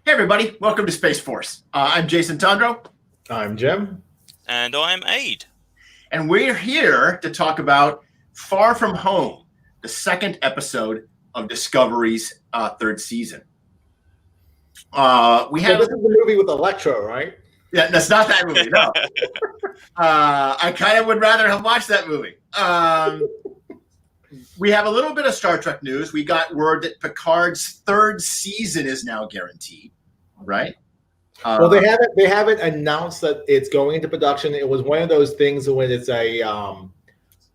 Hey, everybody. Welcome to Space Force. I'm Jason Tondro. I'm Jim. And I'm Aid. And we're here to talk about Far From Home, the second episode of Discovery's third season. This is the movie with Electro, right? Yeah, that's not that movie, no. I kind of would rather have watched that movie. We have a little bit of Star Trek news. We got word that Picard's third season is now guaranteed, right? Well, they haven't announced that it's going into production. It was one of those things when it's a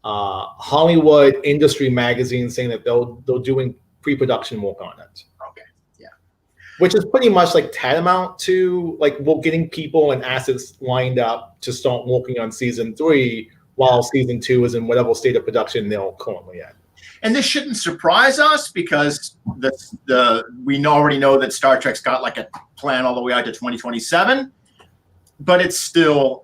Hollywood industry magazine saying that they're doing pre-production work on it. Okay, yeah. Which is pretty much like tantamount to we're getting people and assets lined up to start working on season 3 while season 2 is in whatever state of production they're currently at. And this shouldn't surprise us because we already know that Star Trek's got like a plan all the way out to 2027, but it's still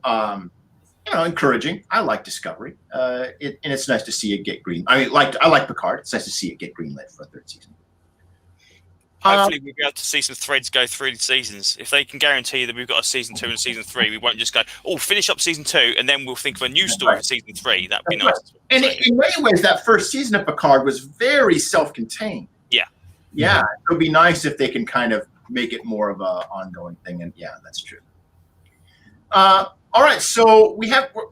encouraging. I like Discovery, and it's nice to see it get green. I like Picard. It's nice to see it get greenlit for a third season. Hopefully we'll be able to see some threads go through the seasons. If they can guarantee that we've got a season 2 and season 3, we won't just go, finish up season 2 and then we'll think of a new story for season 3. That'd be nice. And in many ways, that first season of Picard was very self-contained. Yeah. Yeah. It would be nice if they can kind of make it more of an ongoing thing. And yeah, that's true. All right. So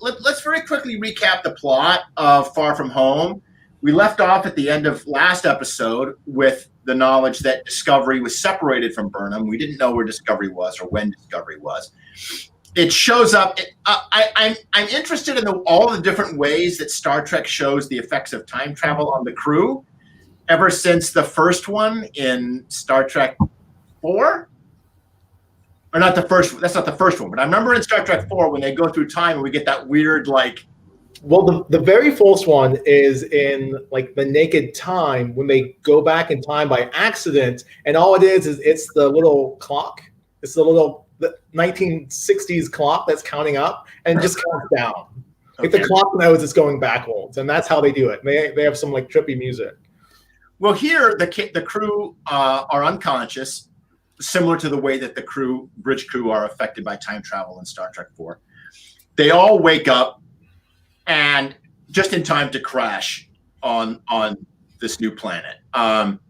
let's very quickly recap the plot of Far From Home. We left off at the end of last episode with the knowledge that Discovery was separated from Burnham. We didn't know where Discovery was or when Discovery was. It shows up. I'm interested in all the different ways that Star Trek shows the effects of time travel on the crew ever since the first one in Star Trek 4. Or not the first. That's not the first one. But I remember in Star Trek 4 when they go through time and we get that weird Well, the very first one is in the Naked Time when they go back in time by accident, and all it is it's the little clock. It's the 1960s clock that's counting up and just counts down. Okay. The clock knows it's going backwards, and that's how they do it. They have some trippy music. Well, here the crew are unconscious, similar to the way that the bridge crew are affected by time travel in Star Trek 4. They all wake up. And just in time to crash on this new planet. And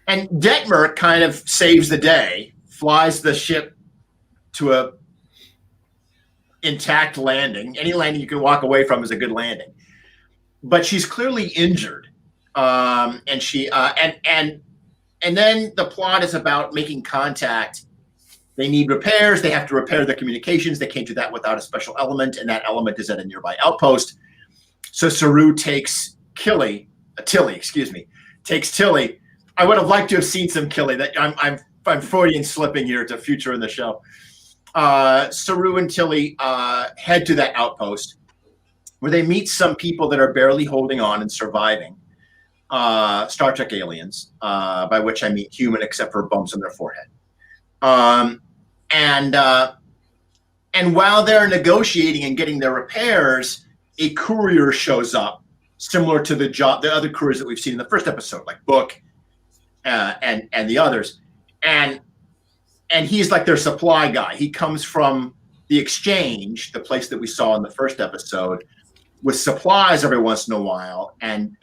Detmer kind of saves the day, flies the ship to a intact landing. Any landing you can walk away from is a good landing. But she's clearly injured. And she and then the plot is about making contact. They need repairs. They have to repair their communications. They can't do that without a special element, and that element is at a nearby outpost. So Saru takes Tilly. I would have liked to have seen some Tilly. That I'm Freudian slipping here to future in the show. Saru and Tilly head to that outpost where they meet some people that are barely holding on and surviving. Star Trek aliens, by which I mean human except for bumps on their forehead. And while they're negotiating and getting their repairs, a courier shows up, similar to the other couriers that we've seen in the first episode, like Book and the others. And he's like their supply guy. He comes from the Exchange, the place that we saw in the first episode, with supplies every once in a while, and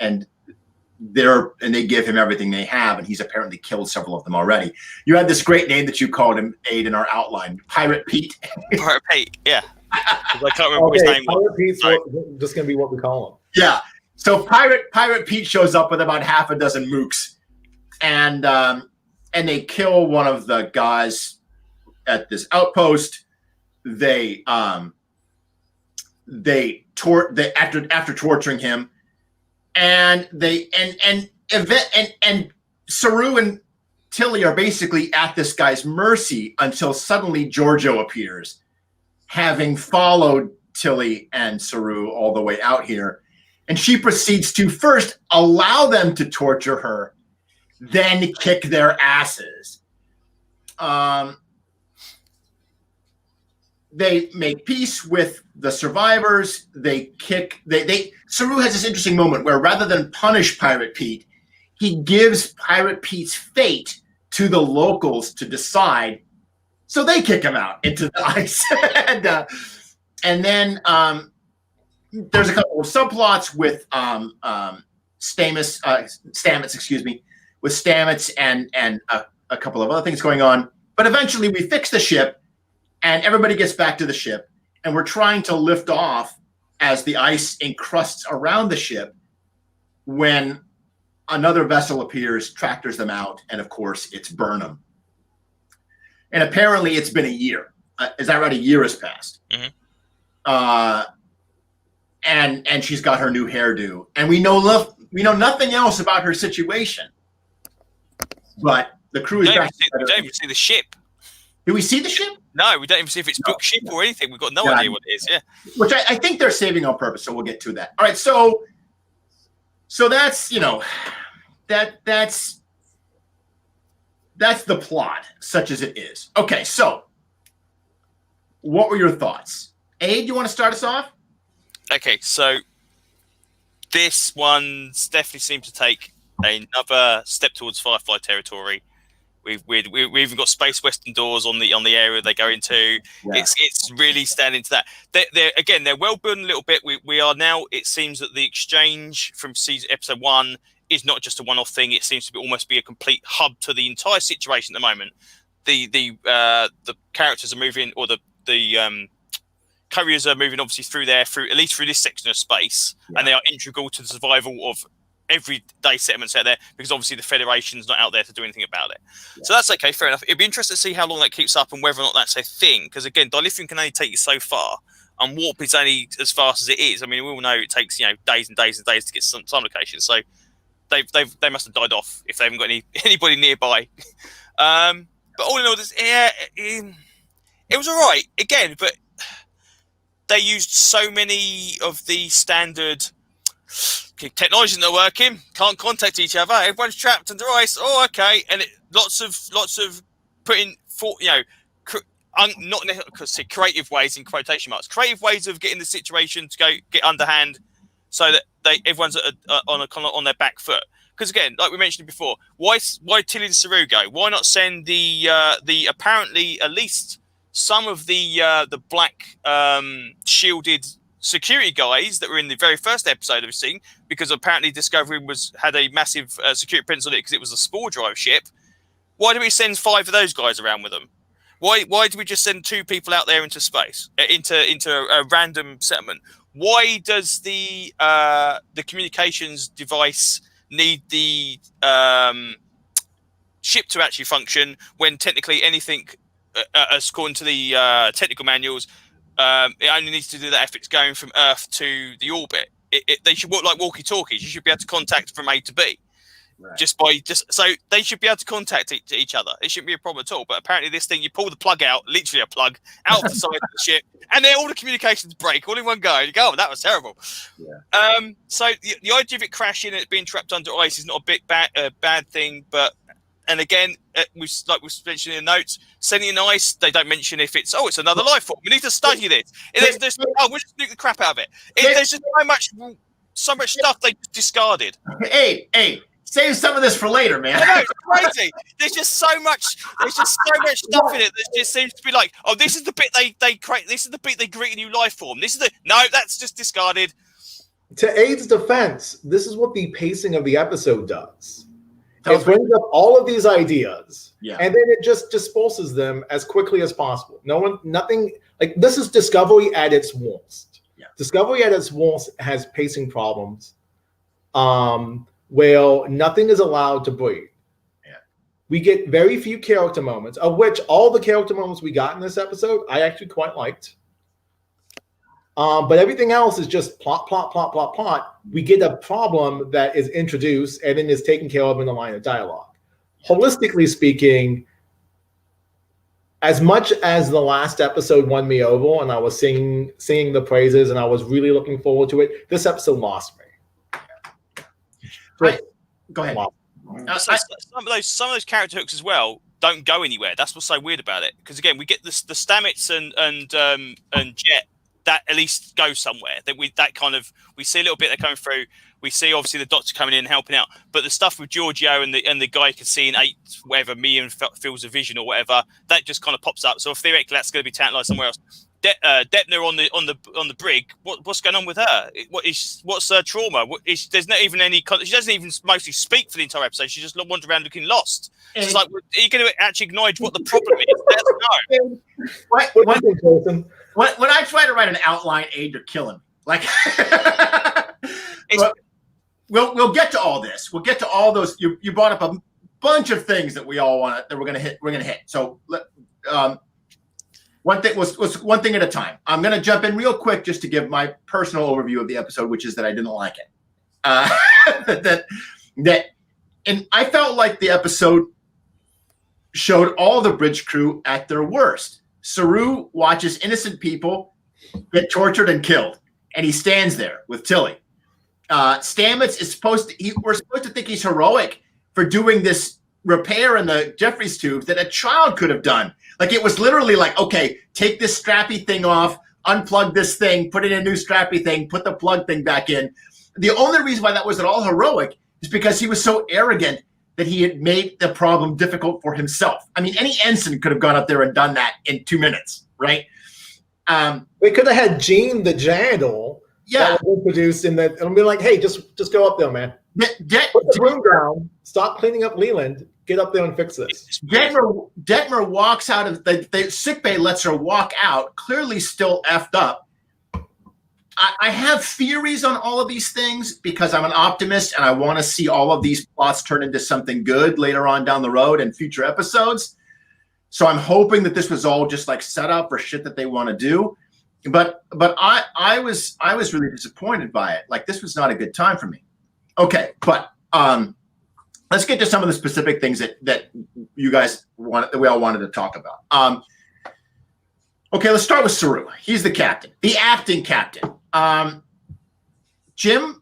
they give him everything they have, and he's apparently killed several of them already. You had this great name that you called him, Aid, in our outline, Pirate Pete. Pirate Pete, yeah. I can't remember his name. Pirate Pete's just going to be what we call him. Yeah. So Pirate Pete shows up with about half a dozen mooks, and they kill one of the guys at this outpost. After torturing him. And Saru and Tilly are basically at this guy's mercy until suddenly Giorgio appears, having followed Tilly and Saru all the way out here. And she proceeds to first allow them to torture her, then kick their asses. They make peace with the survivors. Saru has this interesting moment where rather than punish Pirate Pete, he gives Pirate Pete's fate to the locals to decide. So they kick him out into the ice. And then there's a couple of subplots with Stamets, excuse me, with Stamets and a couple of other things going on. But eventually we fix the ship and everybody gets back to the ship and we're trying to lift off as the ice encrusts around the ship when another vessel appears, tractors them out, and of course it's Burnham. And apparently it's been a year. Is that right? A year has passed. Mm-hmm. And she's got her new hairdo, and we know nothing else about her situation. But the crew is back. We don't even see the ship. Do we see the ship? No, we don't even see if it's book ship or anything. We've got no idea what it is. Yeah, which I think they're saving on purpose. So we'll get to that. All right. So that's that's the plot, such as it is. Okay. So what were your thoughts? Aid, you want to start us off? Okay, so this one definitely seems to take another step towards Firefly territory. We've even got Space Western doors on the area they go into. Yeah. It's really standing to that. They're well built a little bit. We are now. It seems that the exchange from episode 1 is not just a one-off thing. It seems to be almost be a complete hub to the entire situation at the moment. The characters are moving, or the couriers are moving obviously through at least through this section of space, and they are integral to the survival of everyday settlements out there, because obviously the Federation's not out there to do anything about it. Yeah. So that's okay, fair enough. It'd be interesting to see how long that keeps up and whether or not that's a thing, because again, dilithium can only take you so far, and warp is only as fast as it is. I mean, we all know it takes days and days and days to get some locations. So they must have died off if they haven't got anybody nearby. But all in all, it was all right again, but they used so many of the standard technology's not working, can't contact each other, everyone's trapped under ice. Oh, okay, and lots of putting not necessarily creative ways in quotation marks, creative ways of getting the situation to get underhand, so that everyone's on their back foot. Because again, like we mentioned before, why Tilly and Saru go? Why not send the apparently at least some of the black shielded security guys that were in the very first episode of the scene, because apparently Discovery had a massive security presence on it because it was a spore drive ship. Why do we send 5 of those guys around with them? Why do we just send 2 people out there into space, into a random settlement? Why does the communications device need the ship to actually function when technically anything, according to the technical manuals, it only needs to do that if it's going from Earth to the orbit. They should work like walkie-talkies. You should be able to contact from A to B. Right. So they should be able to contact each other. It shouldn't be a problem at all. But apparently this thing, you pull the plug out, literally a plug, out of the side of the ship, and then all the communications break all in one go. And you go, oh, that was terrible. Yeah. So the idea of it crashing and it being trapped under ice is not a bad thing. And again, we've mentioned in the notes, sending in ice, they don't mention if it's another life form. We need to study this. We'll just nuke the crap out of it. There's just so much stuff they just discarded. Hey. Save some of this for later, man. I know, it's crazy. There's just so much stuff in it that just seems to be like, oh, this is the bit they create. This is the bit they create a new life form. That's just discarded. To Aid's defense, this is what the pacing of the episode does. It brings up all of these ideas, and then it just disposes them as quickly as possible. Nothing like this is Discovery at its worst. Yeah. Discovery at its worst has pacing problems. Well, nothing is allowed to breathe. Yeah. We get very few character moments, of which all the character moments we got in this episode, I actually quite liked. But everything else is just plot. We get a problem that is introduced and then is taken care of in the line of dialogue. Holistically speaking, as much as the last episode won me over and I was singing the praises and I was really looking forward to it, this episode lost me. Right. Go ahead. Wow. Some of those character hooks as well don't go anywhere. That's what's so weird about it. Because again, we get the Stamets and Jet that at least go somewhere. We see a little bit they're coming through. We see obviously the Doctor coming in and helping out, but the stuff with Giorgio and the guy can see in 8 million fields of vision or whatever, that just kind of pops up. So theoretically, that's going to be tantalized somewhere else. Depner on the brig. What's going on with her? What's her trauma? There's not even any. She doesn't even mostly speak for the entire episode. She just wanders around looking lost. It's like, are you going to actually acknowledge what the problem is? Let us know. When I try to write an outline, Aid, you're killing me. Like, we'll get to all this. We'll get to all those. You brought up a bunch of things that we all want that we're gonna hit. So one thing at a time. I'm gonna jump in real quick just to give my personal overview of the episode, which is that I didn't like it. And I felt like the episode showed all the bridge crew at their worst. Saru watches innocent people get tortured and killed, and he stands there with Tilly. Stamets is we're supposed to think he's heroic for doing this repair in the Jeffries tube that a child could have done. Like, it was literally like, okay, take this strappy thing off, unplug this thing, put in a new strappy thing, put the plug thing back in. The only reason why that was at all heroic is because he was so arrogant that he had made the problem difficult for himself. I mean, any ensign could have gone up there and done that in 2 minutes, right? We could have had Gene the Jandal. Yeah, that was introduced in that, and be like, "Hey, just go up there, man. Put the room down. Stop cleaning up Leland. Get up there and fix this." Detmer walks out of the sick bay, lets her walk out, clearly still effed up. I have theories on all of these things because I'm an optimist and I want to see all of these plots turn into something good later on down the road in future episodes. So I'm hoping that this was all just like set up for shit that they want to do. But I was really disappointed by it. Like, this was not a good time for me. Okay, but let's get to some of the specific things that you guys that we all wanted to talk about. Okay, let's start with Saru. He's the captain, the acting captain. Jim,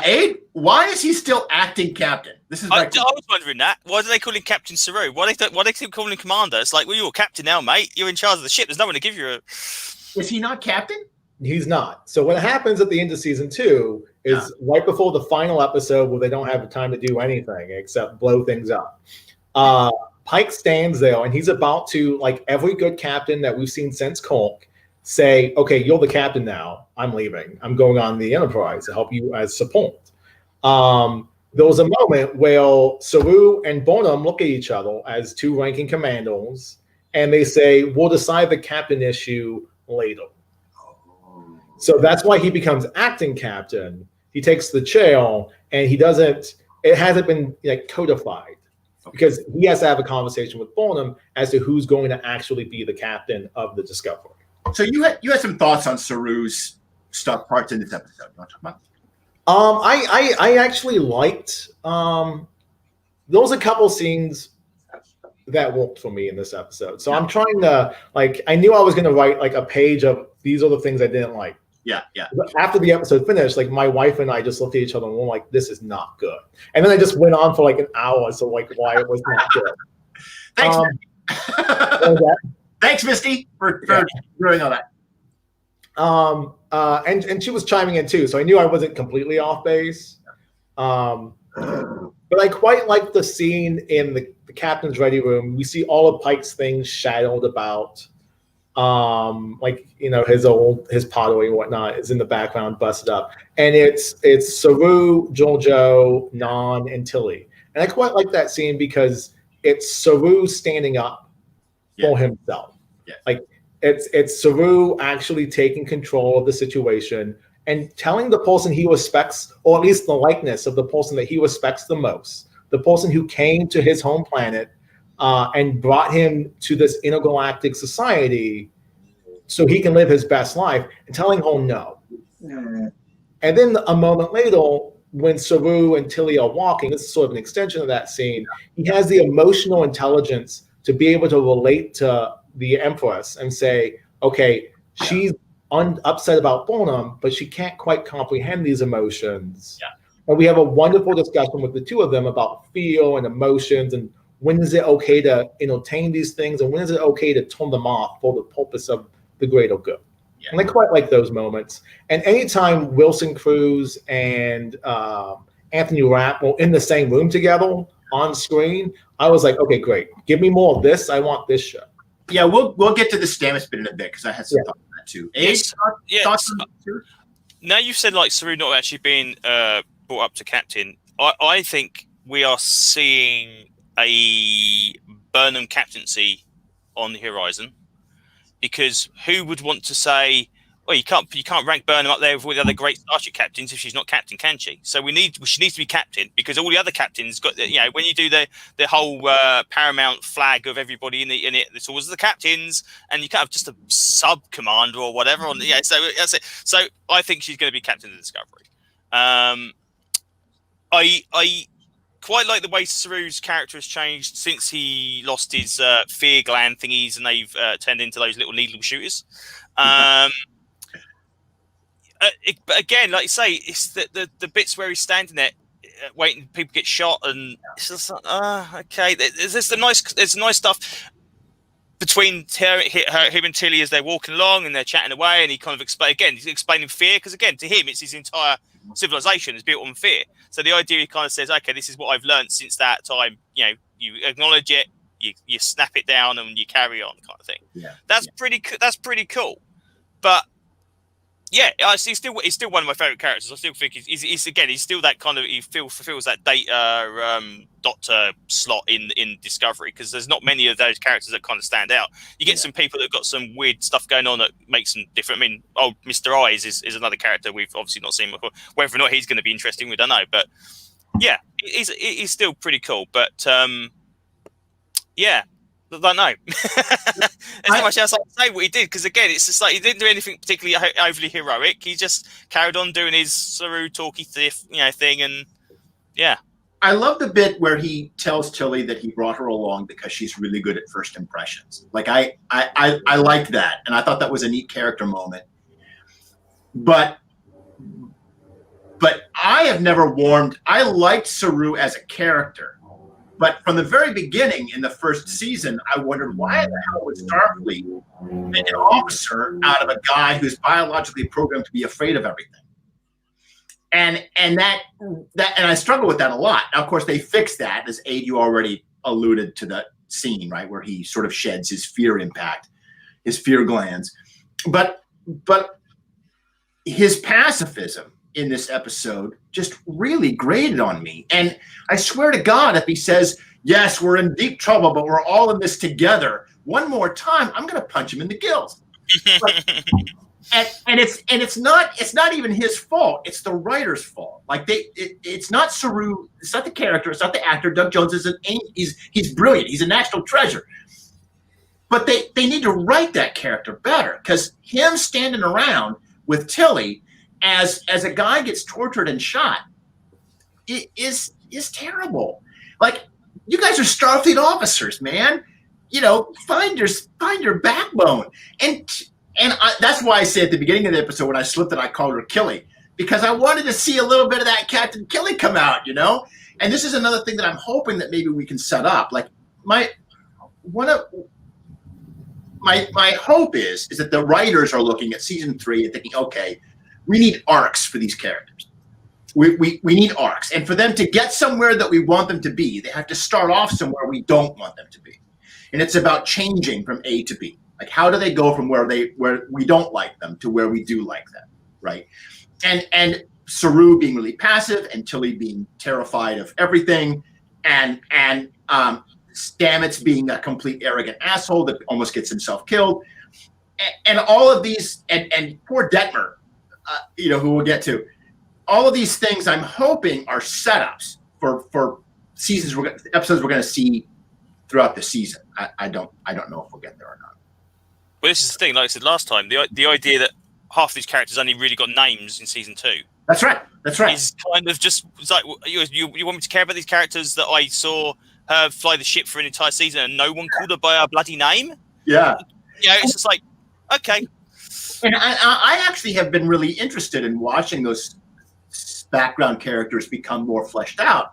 Aid, why is he still acting captain? This is. I was wondering that. Why do they call him Captain Saru? Why they keep calling him Commander? It's like, well, you're captain now, mate. You're in charge of the ship. There's no one to give you a. Is he not captain? He's not. So what happens at the end of season 2 is right before the final episode, where they don't have the time to do anything except blow things up. Pike stands there and he's about to, like every good captain that we've seen since Kulk, say, "Okay, you're the captain now. I'm leaving. I'm going on the Enterprise to help you as support." There was a moment where Saru and Burnham look at each other as two ranking commandos, and they say, "We'll decide the captain issue later." So that's why he becomes acting captain. He takes the chair, and he doesn't. It hasn't been like codified because he has to have a conversation with Burnham as to who's going to actually be the captain of the Discovery. So you had some thoughts on Saru's parts in this episode. You want to talk about? I actually liked. There was a couple scenes that worked for me in this episode. So I'm trying to I knew I was going to write like a page of these are the things I didn't like. Yeah. But after the episode finished, like my wife and I just looked at each other and we're like, "This is not good." And then I just went on for like an hour, so like why it was not good. Thanks. Thanks, Misty, for doing all that. And she was chiming in too, so I knew I wasn't completely off base. But I quite like the scene in the captain's ready room. We see all of Pike's things shadowed about. His pottery and whatnot is in the background, busted up, and it's Saru, Giorgio, Nan, and Tilly. And I quite like that scene because it's Saru standing up for himself. Yeah. Like it's Saru actually taking control of the situation and telling the person he respects, or at least the likeness of the person that he respects the most, the person who came to his home planet and brought him to this intergalactic society so he can live his best life, and telling him no. And then a moment later, when Saru and Tilly are walking, this is sort of an extension of that scene, he has the emotional intelligence to be able to relate to the Empress and say, okay, she's upset about Burnham, but she can't quite comprehend these emotions. Yeah. And we have a wonderful discussion with the two of them about feel and emotions, and when is it okay to entertain these things, and when is it okay to turn them off for the purpose of the greater good. Yeah. And I quite like those moments. And anytime Wilson Cruz and Anthony Rapp were in the same room together on screen, I was like, okay, great. Give me more of this. I want this show. Yeah, we'll get to the Stamets bit in a bit because I had some thoughts on that too. Yes. Thoughts on that too? Now you've said like Saru not actually being brought up to captain. I think we are seeing a Burnham captaincy on the horizon, because who would want to say, well, you can't rank Burnham up there with all the other great Starship captains if she's not captain, can she? So she needs to be captain, because all the other captains got, when you do the whole paramount flag of everybody in it, it's always the captains, and you can't have just a sub commander or whatever. So that's it. So I think she's going to be captain of the Discovery. I quite like the way Saru's character has changed since he lost his fear gland thingies and they've turned into those little needle shooters. But again, like you say, it's the bits where he's standing there waiting people get shot, and it's just like, okay. There's nice stuff between him and Tilly as they're walking along and they're chatting away, and he kind of he's explaining fear, because again, to him, it's his entire civilization is built on fear. So the idea, he kind of says, okay, this is what I've learned since that time. You acknowledge it, you snap it down, and you carry on, kind of thing. Yeah, that's pretty cool. But yeah, he's still one of my favorite characters. I still think he's still that kind of, he fulfills that Data Doctor slot in Discovery, because there's not many of those characters that kind of stand out. You get some people that have got some weird stuff going on that makes them different. I mean, Mr. Eyes is another character we've obviously not seen before. Whether or not he's going to be interesting, we don't know. But yeah, he's still pretty cool. But yeah. I don't know. There's not much else I can say what he did, because again, it's just like he didn't do anything particularly overly heroic. He just carried on doing his Saru talky thing, and yeah. I love the bit where he tells Tilly that he brought her along because she's really good at first impressions. Like I liked that, and I thought that was a neat character moment. But I have never warmed. I liked Saru as a character. But from the very beginning in the first season, I wondered, why the hell would Starfleet make an officer out of a guy who's biologically programmed to be afraid of everything? And I struggle with that a lot. Now, of course, they fixed that, as Aid, you already alluded to that scene, right, where he sort of sheds his fear impact, his fear glands. But his pacifism in this episode just really grated on me. And I swear to God, if he says, yes, we're in deep trouble, but we're all in this together, one more time, I'm going to punch him in the gills. and it's not even his fault. It's the writer's fault. Like it's not Saru, it's not the character, it's not the actor. Doug Jones he's brilliant. He's a national treasure. But they need to write that character better, because him standing around with Tilly as a guy gets tortured and shot, it is terrible. Like, you guys are Starfleet officers, man. Find your backbone. And that's why I said at the beginning of the episode, when I slipped it, I called her Killy, because I wanted to see a little bit of that Captain Killy come out, And this is another thing that I'm hoping that maybe we can set up. Like, my hope is that the writers are looking at season 3 and thinking, okay, we need arcs for these characters. We need arcs. And for them to get somewhere that we want them to be, they have to start off somewhere we don't want them to be. And it's about changing from A to B. Like, how do they go from where we don't like them to where we do like them, right? And Saru being really passive, and Tilly being terrified of everything, and Stamets being a complete arrogant asshole that almost gets himself killed, and all of these, and poor Detmer, who we'll get to. All of these things, I'm hoping, are setups for episodes we're going to see throughout the season. I don't know if we'll get there or not. Well, this is the thing. Like I said last time, the idea that half these characters only really got names in season 2. That's right. Is kind of just, it's like, you want me to care about these characters that I saw her fly the ship for an entire season and no one called her by her bloody name? Yeah. It's just like, okay. And I actually have been really interested in watching those background characters become more fleshed out.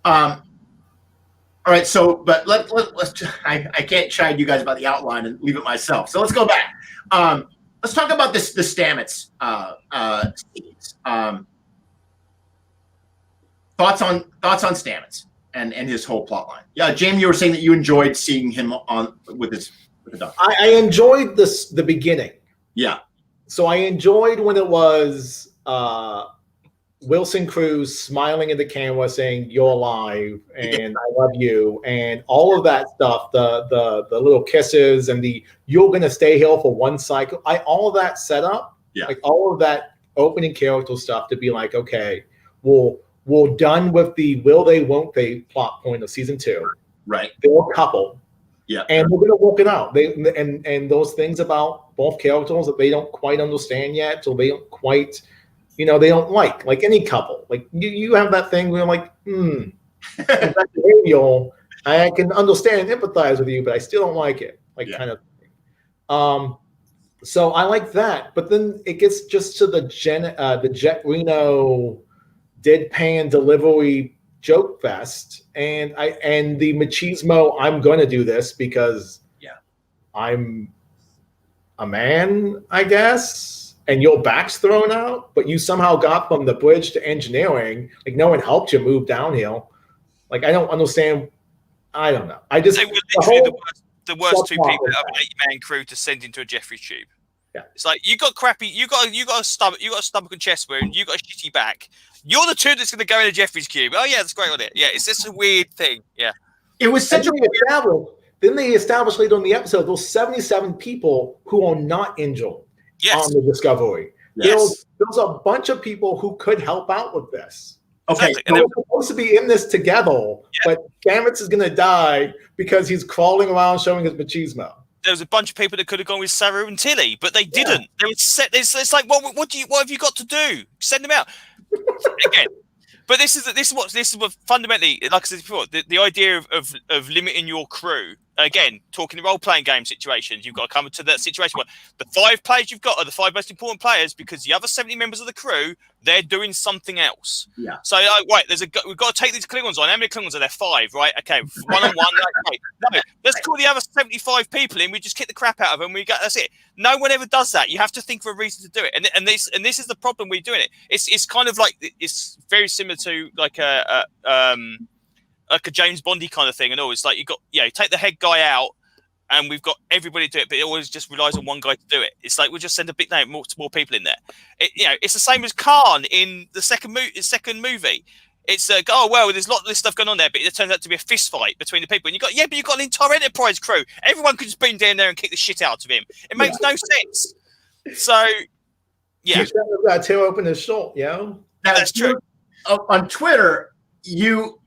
All right, so, but let's I can't chide you guys about the outline and leave it myself. So let's go back. let's talk about the Stamets scenes. Thoughts on Stamets and his whole plot line. Yeah, Jamie, you were saying that you enjoyed seeing him with the Doctor. I enjoyed the beginning. Yeah. So I enjoyed when it was Wilson Cruz smiling at the camera saying "You're alive" and "I love you" and all of that stuff. The little kisses and the "You're gonna stay here for one cycle." All of that setup. Yeah. Like all of that opening character stuff to be like, okay, we're done with the will they won't they plot point of season 2. Right. They're a couple. Yeah. And we're gonna work it out. And those things about both characters that they don't quite understand yet, or they don't quite, they don't like any couple. Like you have that thing where you're like, that behavioral, I can understand and empathize with you, but I still don't like it. Kind of thing. So I like that, but then it gets just to the Jet Reno deadpan delivery joke fest, and the machismo. I'm going to do this because I'm a man, I guess, and your back's thrown out, but you somehow got from the bridge to engineering. Like no one helped you move downhill. Like I don't understand. I don't know. I just they were literally the worst two people out of an 8-man crew to send into a Jeffries tube. Yeah. It's like you got a stomach and chest wound, you got a shitty back. You're the two that's going to go in a Jeffries cube. Oh yeah, that's great on it. Yeah, it's just a weird thing. Yeah. It was such a weird. Then they established later in the episode those 77 people who are not injured on the Discovery. Yes. There's a bunch of people who could help out with this. Okay. Exactly. They're supposed to be in this together, but Stamets is going to die because he's crawling around showing his machismo. There was a bunch of people that could have gone with Saru and Tilly, but they didn't. Yeah. They were set. It's like, what have you got to do? Send them out again. But this is what fundamentally, like I said before, the idea of limiting your crew. Again, talking role playing game situations, you've got to come to that situation where the 5 players you've got are the 5 most important players because the other 70 members of the crew, they're doing something else. Yeah. So right, we've got to take these Klingons on. How many Klingons are there? 5, right? Okay, 1-on-1. Okay. No, let's call the other 75 people in. We just kick the crap out of them. That's it. No one ever does that. You have to think of a reason to do it, and this is the problem we're doing it. It's kind of like it's very similar to like a James Bondy kind of thing, and all. It's like you take the head guy out, and we've got everybody do it, but it always just relies on one guy to do it. It's like we'll just send a big name, more people in there. It's the same as Khan in the second movie. It's there's a lot of this stuff going on there, but it turns out to be a fist fight between the people. And but you've got an entire Enterprise crew. Everyone could just beam down there and kick the shit out of him. It makes no sense. So, yeah, that tear open his short, that's true. On Twitter, you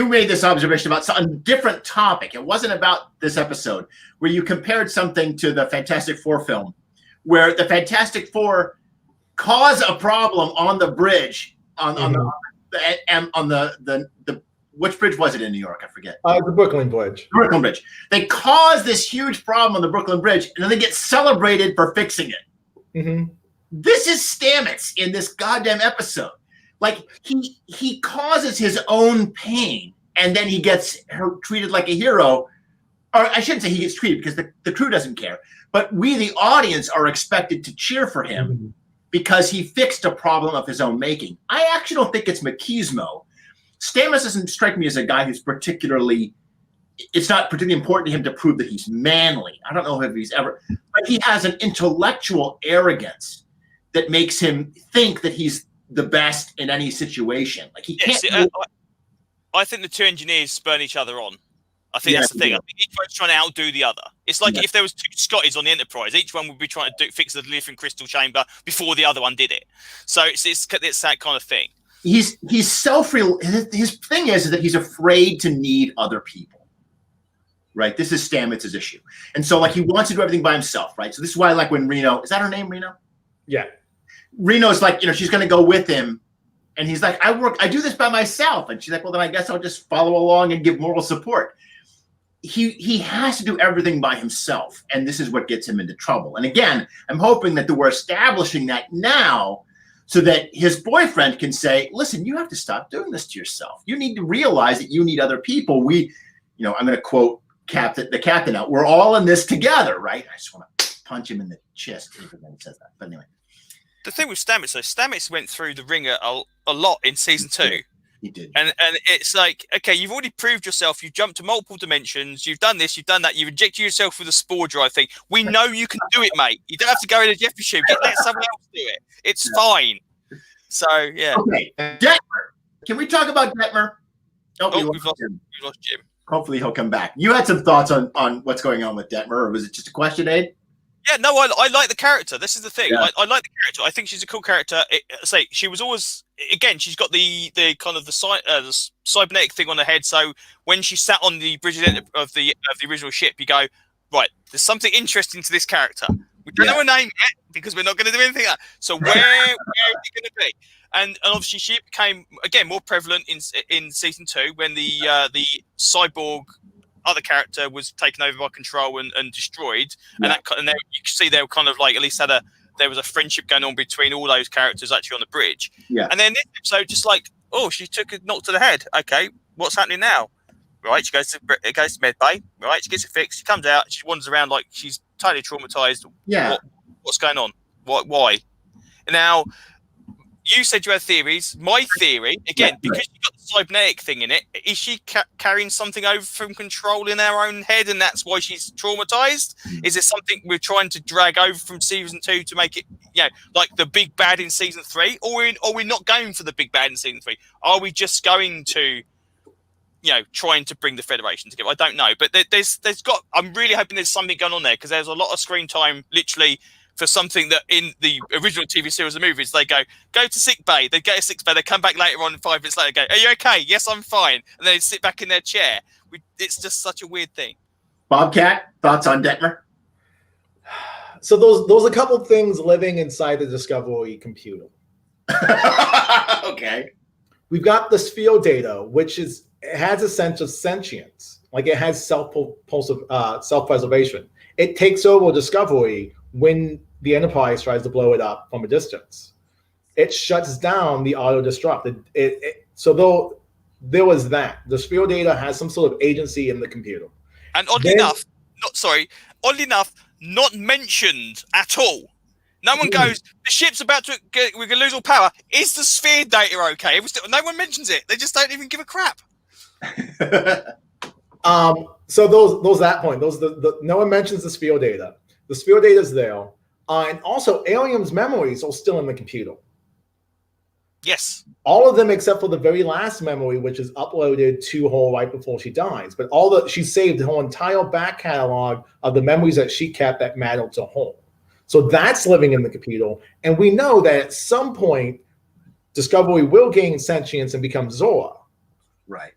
made this observation about a different topic. It wasn't about this episode, where you compared something to the Fantastic Four film, where the Fantastic Four cause a problem on the bridge on the which bridge was it in New York? I forget. The Brooklyn Bridge. Brooklyn Bridge. They cause this huge problem on the Brooklyn Bridge, and then they get celebrated for fixing it. Mm-hmm. This is Stamets in this goddamn episode. Like he causes his own pain, and then he gets treated like a hero. Or I shouldn't say he gets treated because the crew doesn't care, but we, the audience, are expected to cheer for him because he fixed a problem of his own making. I actually don't think it's machismo. Stamets doesn't strike me as a guy who's it's not particularly important to him to prove that he's manly. I don't know if he's ever, but he has an intellectual arrogance that makes him think that he's the best in any situation. Like he can't. I think the 2 engineers spurn each other on. I think that's the thing. I think each one's trying to outdo the other. It's like if there was 2 Scotties on the Enterprise, each one would be trying to fix the lithium crystal chamber before the other one did it. So it's that kind of thing. He's self-real. His thing is that he's afraid to need other people. Right. This is Stamets' issue, and so he wants to do everything by himself. Right. So this is why when Reno, is that her name, Reno? Yeah. Reno's she's going to go with him, and he's like, I do this by myself, and she's like, well, then I guess I'll just follow along and give moral support. He has to do everything by himself, and this is what gets him into trouble. And again, I'm hoping that we're establishing that now, so that his boyfriend can say, listen, you have to stop doing this to yourself. You need to realize that you need other people. I'm going to quote the captain out. We're all in this together, right? I just want to punch him in the chest when he says that. But anyway, The thing with Stamets, though, Stamets went through the ringer a lot in season 2. he did. And it's like, okay, you've already proved yourself. You've jumped to multiple dimensions. You've done this. You've done that. You've injected yourself with a spore drive thing. We know you can do it, mate. You don't have to go in a Jeffrey shoe. Let someone else do it. It's fine. So, yeah. Okay, Detmer. Can we talk about Detmer? Oh, we've lost Jim. Hopefully he'll come back. You had some thoughts on what's going on with Detmer, or was it just a question, Abe? Yeah, no, I like the character. This is the thing. Yeah. I like the character. I think she's a cool character. She was always, again, she's got the kind of the cybernetic thing on her head. So when she sat on the bridge of the original ship, you go, right, there's something interesting to this character. We don't know her name yet because we're not going to do anything like that. So where is it going to be? And obviously she became, again, more prevalent in season 2 when the cyborg other character was taken over by Control and destroyed, and you can see they were kind of like at least there was a friendship going on between all those characters actually on the bridge. Yeah. And then this episode, just like, oh, she took a knock to the head. Okay, what's happening now? Right, she goes to med bay. Right, she gets it fixed. She comes out. She wanders around like she's totally traumatized. Yeah. What's going on? Why? Now, you said you had theories. My theory, again, because you've got the cybernetic thing in it, is she carrying something over from Control in her own head, and that's why she's traumatized? Is there something we're trying to drag over from season 2 to make it, like the big bad in season 3? Or are we not going for the big bad in season 3? Are we just going to, trying to bring the Federation together? I don't know. But I'm really hoping there's something going on there, because there's a lot of screen time, literally, for something that in the original TV series and movies, they go to sick bay. They go to sick bay. They come back later on, 5 minutes later, go, are you okay? Yes, I'm fine. And then they sit back in their chair. It's just such a weird thing. Bobcat, thoughts on Detmer? So those a couple of things living inside the Discovery computer. Okay. We've got the sphere data, which it has a sense of sentience, like it has self-preservation. It takes over Discovery when the Enterprise tries to blow it up from a distance. It shuts down the auto-destruct. So there was that. The sphere data has some sort of agency in the computer. And oddly enough, not mentioned at all. No one goes, the ship's about to we're going to lose all power. Is the sphere data okay? No one mentions it. They just don't even give a crap. So those that point. No one mentions the sphere data. The sphere data is there. And also, Alien's memories are still in the computer. Yes. All of them except for the very last memory, which is uploaded to her right before she dies. But she saved her entire back catalog of the memories that she kept that mattered to her. So that's living in the computer. And we know that at some point, Discovery will gain sentience and become Zora. Right.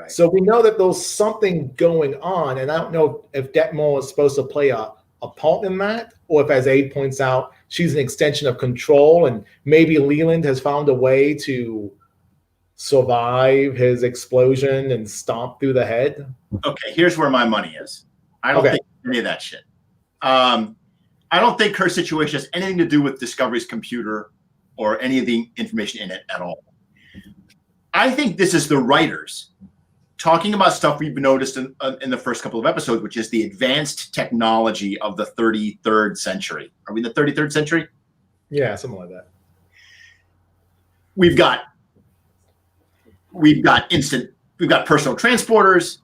So we know that there's something going on. And I don't know if Detmer is supposed to play a part in that, or if, as Abe points out, she's an extension of Control, and maybe Leland has found a way to survive his explosion and stomp through the head. Okay, here's where my money is. I don't think any of that shit. I don't think her situation has anything to do with Discovery's computer or any of the information in it at all. I think this is the writers talking about stuff we've noticed in the first couple of episodes, which is the advanced technology of the 33rd century. Are we in the 33rd century? Yeah, something like that. We've got personal transporters.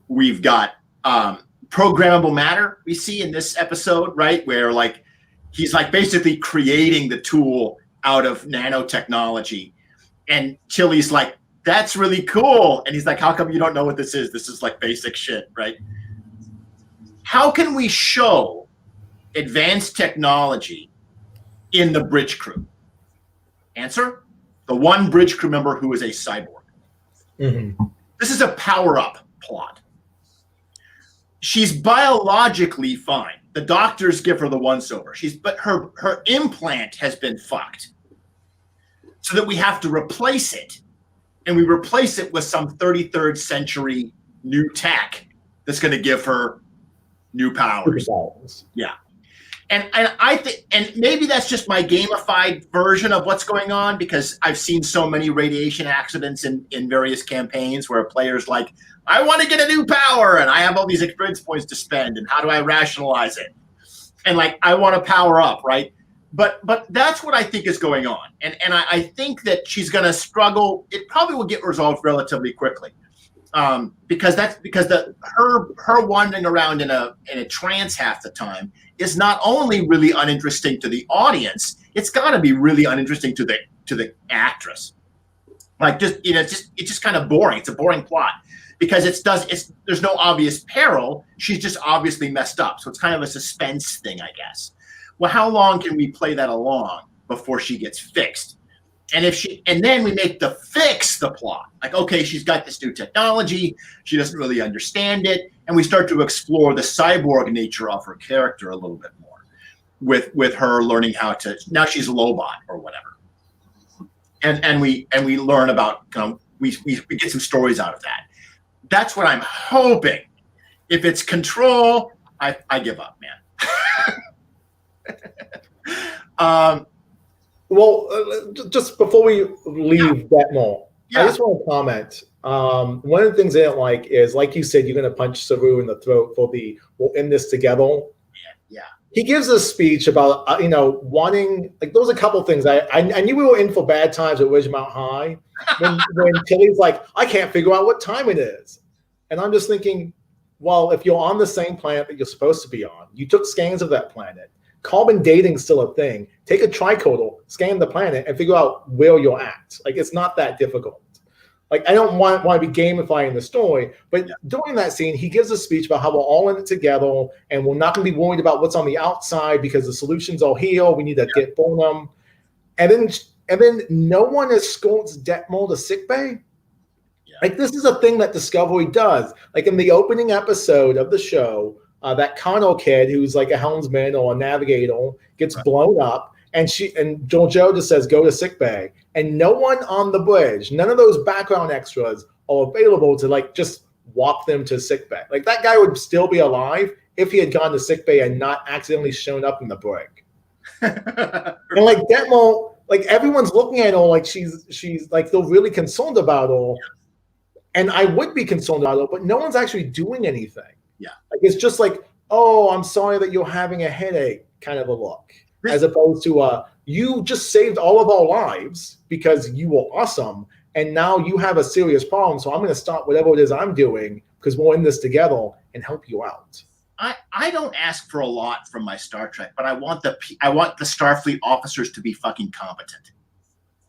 We've got programmable matter we see in this episode, right? Where like he's like basically creating the tool out of nanotechnology. And Chili's like, that's really cool. And he's like, how come you don't know what this is? This is like basic shit, right? How can we show advanced technology in the bridge crew? Answer, the one bridge crew member who is a cyborg. Mm-hmm. This is a power-up plot. She's biologically fine. The doctors give her the once-over. But her implant has been fucked. So that we have to replace it. And we replace it with some 33rd century new tech that's going to give her new powers. Yeah. And I think, and maybe that's just my gamified version of what's going on, because I've seen so many radiation accidents in various campaigns where players like, I want to get a new power and I have all these experience points to spend, and how do I rationalize it? and like I want to power up, right? But that's what I think is going on, and I think that she's going to struggle. It probably will get resolved relatively quickly, because her wandering around in a trance half the time is not only really uninteresting to the audience, it's got to be really uninteresting to the actress. Like it's just kind of boring. It's a boring plot because there's no obvious peril. She's just obviously messed up. So it's kind of a suspense thing, I guess. Well, how long can we play that along before she gets fixed? And then we make the fix the plot. Like, okay, she's got this new technology. She doesn't really understand it. And we start to explore the cyborg nature of her character a little bit more with her learning how to, now she's a Lobot or whatever. And we learn about, we get some stories out of that. That's what I'm hoping. If it's Control, I give up, man. Just before we leave Detmol, I just want to comment. One of the things I didn't like is, like you said, you're going to punch Saru in the throat for we'll end this together. Yeah. He gives a speech about, wanting, like, there was a couple things. I knew we were in for bad times at Ridgemount High when Tilly's like, I can't figure out what time it is. And I'm just thinking, well, if you're on the same planet that you're supposed to be on, you took scans of that planet. Carbon dating's still a thing. Take a tricorder, scan the planet, and figure out where you're at. Like, it's not that difficult. Like, I don't want to be gamifying the story, but during that scene, he gives a speech about how we're all in it together, and we're not going to be worried about what's on the outside because the solutions are here. We need to get Burnham. And then no one escorts Detmol to sickbay. Yeah. Like, this is a thing that Discovery does. Like, in the opening episode of the show, that Connell kid who's like a helmsman or a navigator gets blown up, and Georgiou just says, go to sickbay. And no one on the bridge, none of those background extras are available to, like, just walk them to sickbay. Like, that guy would still be alive if he had gone to sickbay and not accidentally shown up in the brig. And like Detmol, like, everyone's looking at her like she's like, they're really concerned about her. And I would be concerned about her, but no one's actually doing anything. Yeah. Like, it's just like, oh, I'm sorry that you're having a headache kind of a look, as opposed to you just saved all of our lives because you were awesome, and now you have a serious problem, so I'm going to stop whatever it is I'm doing because we're in this together and help you out. I don't ask for a lot from my Star Trek, but I want the Starfleet officers to be fucking competent,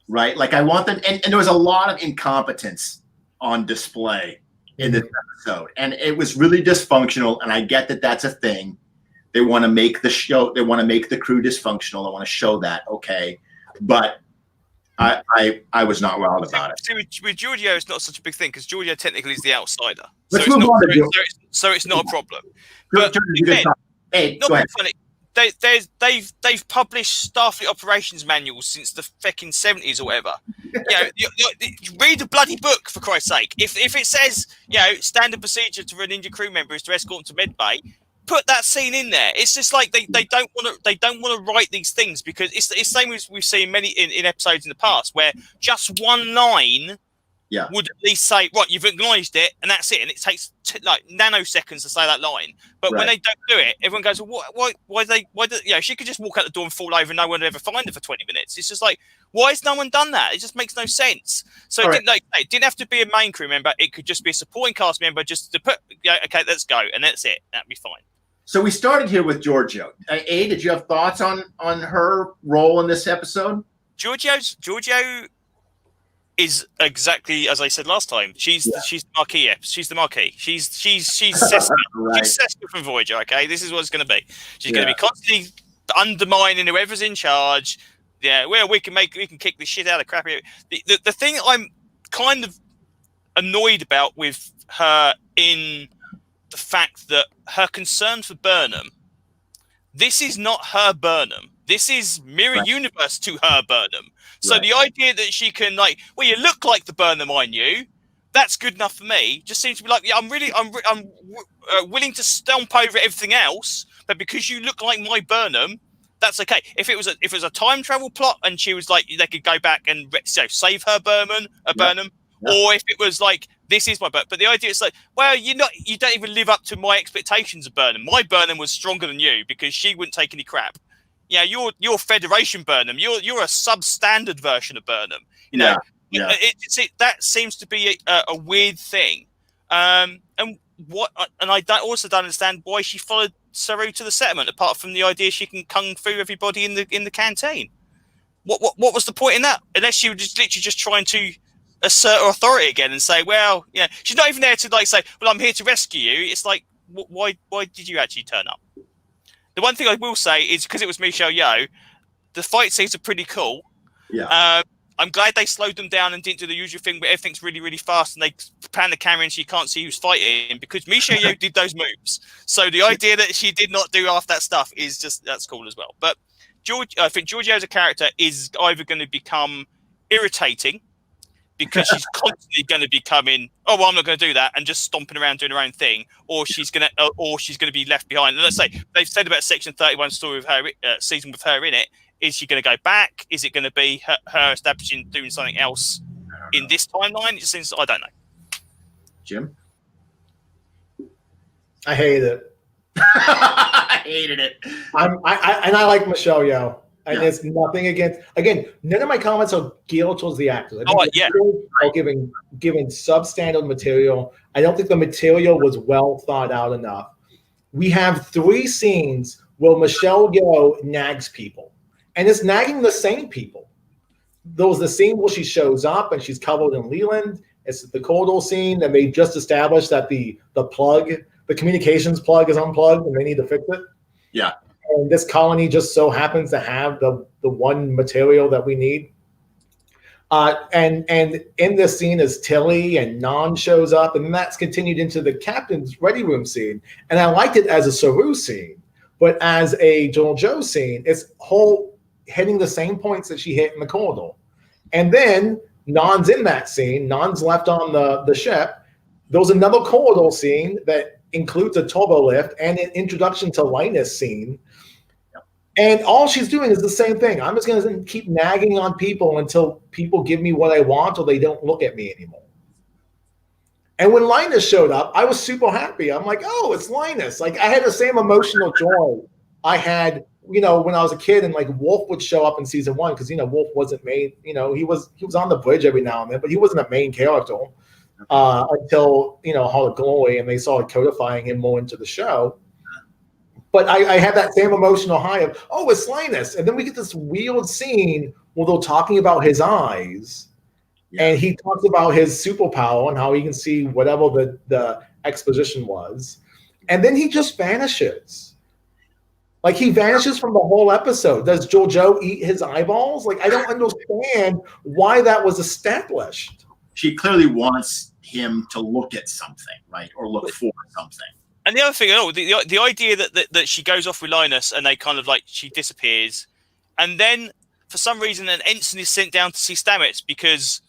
right? Like, I want them, and there was a lot of incompetence on display in this episode, and it was really dysfunctional. And I get that that's a thing. They want to make the show, they want to make the crew dysfunctional. They want to show that, okay, but I was not wild about it. See, with Georgiou, it's not such a big thing because Georgiou technically is the outsider, so it's not a problem. But again, hey, go ahead. Funny. They've published Starfleet operations manuals since the fucking 70s or whatever. Read the bloody book, for Christ's sake. If it says, standard procedure to a ninja crew member is to escort them to medbay, put that scene in there. It's just like they don't want to write these things because it's the same as we've seen many in episodes in the past where just one line would at least say, right, you've acknowledged it, and that's it. And it takes like nanoseconds to say that line. But when they don't do it, everyone goes, well, why she could just walk out the door and fall over and no one would ever find her for 20 minutes. It's just like, why has no one done that? It just makes no sense. So it didn't have to be a main crew member. It could just be a supporting cast member just to put, okay, let's go. And that's it. That'd be fine. So we started here with Georgiou. A, did you have thoughts on her role in this episode? Georgiou is exactly as I said last time. She's the marquee. She's the marquee. She's Seska. Right. She's Seska from Voyager. Okay, this is what it's going to be. She's going to be constantly undermining whoever's in charge. Yeah, well, we can kick the shit out of crap. The thing I'm kind of annoyed about with her in the fact that her concern for Burnham, this is not her Burnham. This is mirror universe to her Burnham. So the idea that she can you look like the Burnham I knew, that's good enough for me. Just seems to be like, I'm willing to stomp over everything else, but because you look like my Burnham, that's okay. If it was a time travel plot and she was like, they could go back and save her Burnham, or if it was like, this is my Burnham. But the idea is like, well, you don't even live up to my expectations of Burnham. My Burnham was stronger than you because she wouldn't take any crap. Yeah, you're Federation Burnham. You're a substandard version of Burnham. You know, that seems to be a weird thing. And I also don't understand why she followed Saru to the settlement, apart from the idea she can kung fu everybody in the canteen. What was the point in that? Unless she was just literally just trying to assert her authority again and say, well, yeah, she's not even there to like say, well, I'm here to rescue you. It's like, why did you actually turn up? The one thing I will say is because it was Michelle Yeoh, the fight scenes are pretty cool. Yeah. I'm glad they slowed them down and didn't do the usual thing where everything's really, really fast and they pan the camera and she can't see who's fighting, because Michelle Yeoh did those moves. So the idea that she did not do half that stuff is just, that's cool as well. But I think Georgiou as a character is either going to become irritating because she's constantly going to be coming, oh, well, I'm not going to do that, and just stomping around doing her own thing, or she's going to be left behind. And let's say they've said about Section 31 story with her season with her in it. Is she going to go back? Is it going to be her establishing doing something else in this timeline? It seems, I don't know. Jim? I hate it. I hated it. I like Michelle Yeoh. And there's nothing against. Again, none of my comments are geared towards the actors. I think are giving substandard material. I don't think the material was well thought out enough. We have 3 scenes where Michelle Yeoh nags people, and it's nagging the same people. There was the scene where she shows up and she's covered in Leland. It's the corridor scene, and they just established that the communications plug is unplugged and they need to fix it. Yeah. And this colony just so happens to have the one material that we need. And in this scene is Tilly, and Nan shows up, and that's continued into the captain's ready room scene. And I liked it as a Saru scene, but as a Georgiou scene, it's hitting the same points that she hit in the corridor. And then Nan's in that scene. Nan's left on the ship. There was another corridor scene that includes a turbo lift and an introduction to Linus scene. And all she's doing is the same thing. I'm just going to keep nagging on people until people give me what I want or they don't look at me anymore. And when Linus showed up, I was super happy. I'm like, oh, it's Linus. Like, I had the same emotional joy I had, when I was a kid, and like Wolf would show up in season 1 because, Wolf wasn't made, he was on the bridge every now and then, but he wasn't a main character until, Hall of Glory, and they started codifying him more into the show. But I had that same emotional high of, oh, it's Linus. And then we get this weird scene where they're talking about his eyes. Yeah. And he talks about his superpower and how he can see whatever the exposition was. And then he just vanishes. Like, he vanishes from the whole episode. Does Georgiou eat his eyeballs? Like, I don't understand why that was established. She clearly wants him to look at something, right? Or look for something. And the other thing, the idea that she goes off with Linus and they kind of like, she disappears. And then for some reason, an ensign is sent down to see Stamets because,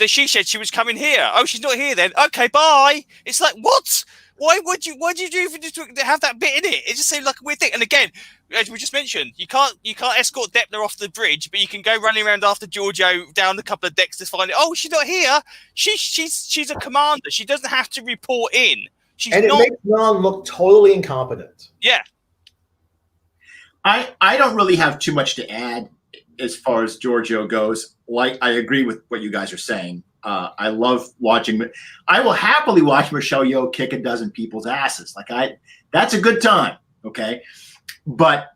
she said she was coming here. Oh, she's not here then. Okay, bye. It's like, what? Why would you even just have that bit in it? It just seemed like a weird thing. And again, as we just mentioned, you can't escort Depner off the bridge, but you can go running around after Georgiou down a couple of decks to find it. Oh, she's not here. She's a commander. She doesn't have to report in. It makes Nan look totally incompetent. Yeah. I don't really have too much to add as far as Georgiou goes. Like, I agree with what you guys are saying. I love watching. I will happily watch Michelle Yeoh kick a dozen people's asses. That's a good time. Okay, but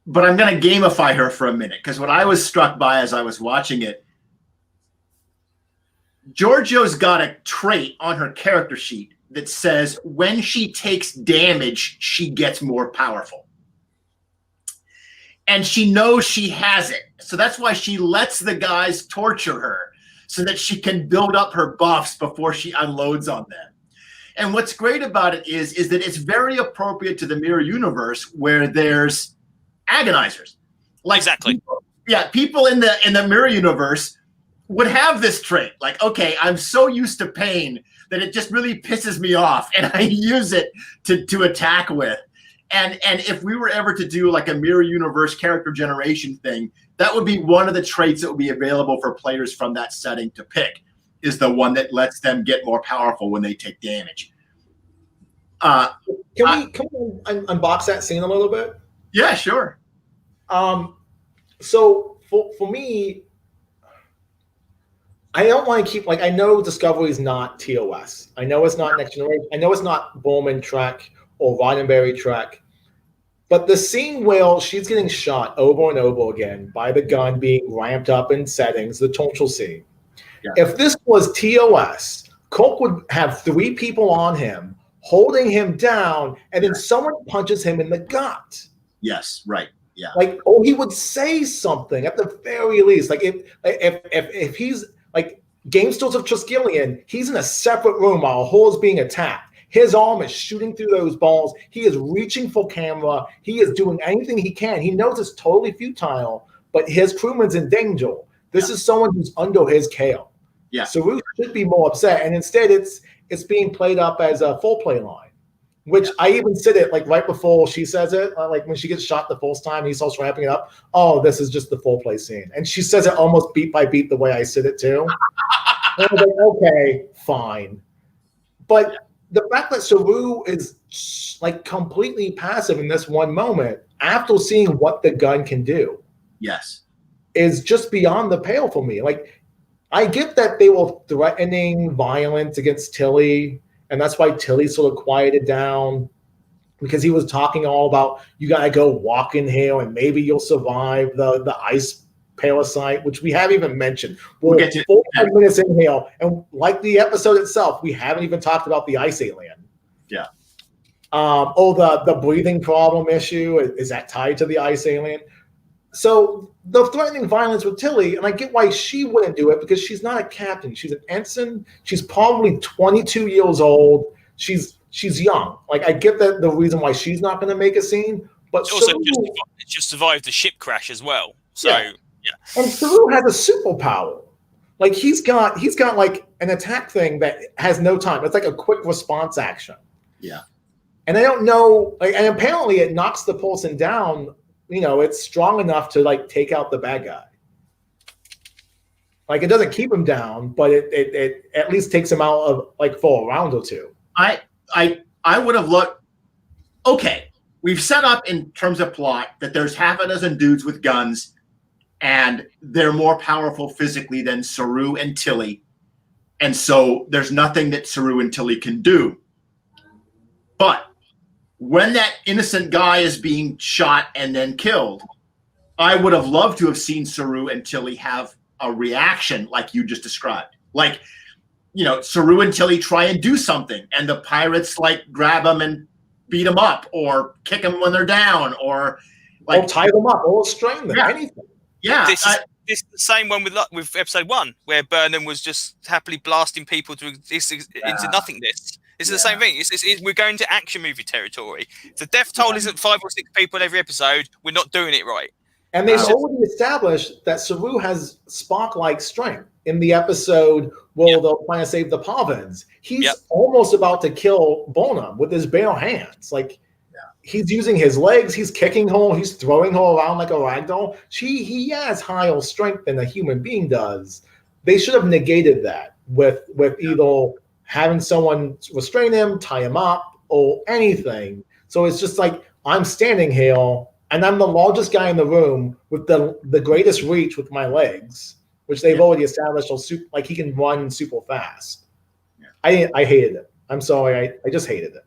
I'm going to gamify her for a minute, because what I was struck by as I was watching it, Georgiou's got a trait on her character sheet that says when she takes damage, she gets more powerful. And she knows she has it. So that's why she lets the guys torture her so that she can build up her buffs before she unloads on them. And what's great about it is that it's very appropriate to the mirror universe where there's agonizers. Like, exactly. People in the mirror universe would have this trait. Like, okay, I'm so used to pain that it just really pisses me off, and I use it to attack with. And if we were ever to do like a mirror universe character generation thing, that would be one of the traits that would be available for players from that setting to pick, is the one that lets them get more powerful when they take damage. Can we unbox that scene a little bit? Yeah, sure. So for me, I don't want to keep, like, I know Discovery is not TOS. I know it's not Next Generation. I know it's not Bowman Trek or Roddenberry Trek. But the scene where she's getting shot over and over again by the gun being ramped up in settings, the torture scene. Yeah. If this was TOS, Coke would have 3 people on him, holding him down, and then someone punches him in the gut. Yes, right. Yeah. Like, he would say something at the very least. Like, if he's like Gamesters of Triskelion, he's in a separate room while a whole is being attacked. His arm is shooting through those balls. He is reaching for camera. He is doing anything he can. He knows it's totally futile, but his crewman's in danger. This is someone who's under his care. Yeah. So Ruth should be more upset, and instead it's being played up as a full play line, which I even said it like right before she says it, like when she gets shot the first time, he starts wrapping it up. Oh, this is just the full play scene, and she says it almost beat by beat the way I said it too. And I was like, okay, fine, but the fact that Saru is like completely passive in this one moment after seeing what the gun can do, is just beyond the pale for me. Like, I get that they were threatening violence against Tilly, and that's why Tilly sort of quieted down, because he was talking all about, you got to go walk in here and maybe you'll survive the ice parasite, which we haven't even mentioned. We'll get to 45 minutes in here, and like the episode itself, we haven't even talked about the ice alien. Yeah. The breathing problem issue, is that tied to the ice alien? So the threatening violence with Tilly, and I get why she wouldn't do it, because she's not a captain. She's an ensign. She's probably 22 years old. She's young. Like, I get that the reason why she's not going to make a scene, but also just survived the ship crash as well. So yeah. And Saru has a superpower. Like, he's got like an attack thing that has no time. It's like a quick response action. Yeah. And I don't know, like, and apparently it knocks the person down. You know, it's strong enough to like take out the bad guy. Like, it doesn't keep him down, but it at least takes him out of, like, for a round or two. I would have looked. Okay, we've set up in terms of plot that there's half a dozen dudes with guns, and they're more powerful physically than Saru and Tilly, and so there's nothing that Saru and Tilly can do. But when that innocent guy is being shot and then killed, I would have loved to have seen Saru and Tilly have a reaction like you just described. Like, you know, Saru and Tilly try and do something, and the pirates like grab them and beat them up, or kick them when they're down, or like tie them up, or strain them, anything. Yeah. This is the same one with episode 1, where Burnham was just happily blasting people into nothingness. It's the same thing. We're going to action movie territory. If the death toll isn't 5 or 6 people in every episode, we're not doing it right. And they've already established that Saru has Spock-like strength. In the episode where they're trying to save the Pavins, he's almost about to kill Burnham with his bare hands. Like, he's using his legs, he's kicking her, he's throwing her around like a ragdoll. He has higher strength than a human being does. They should have negated that with either having someone restrain him, tie him up, or anything. So it's just like, I'm standing here, and I'm the largest guy in the room with the greatest reach with my legs, which they've already established. Like, he can run super fast. Yeah. I hated it. I'm sorry. I just hated it.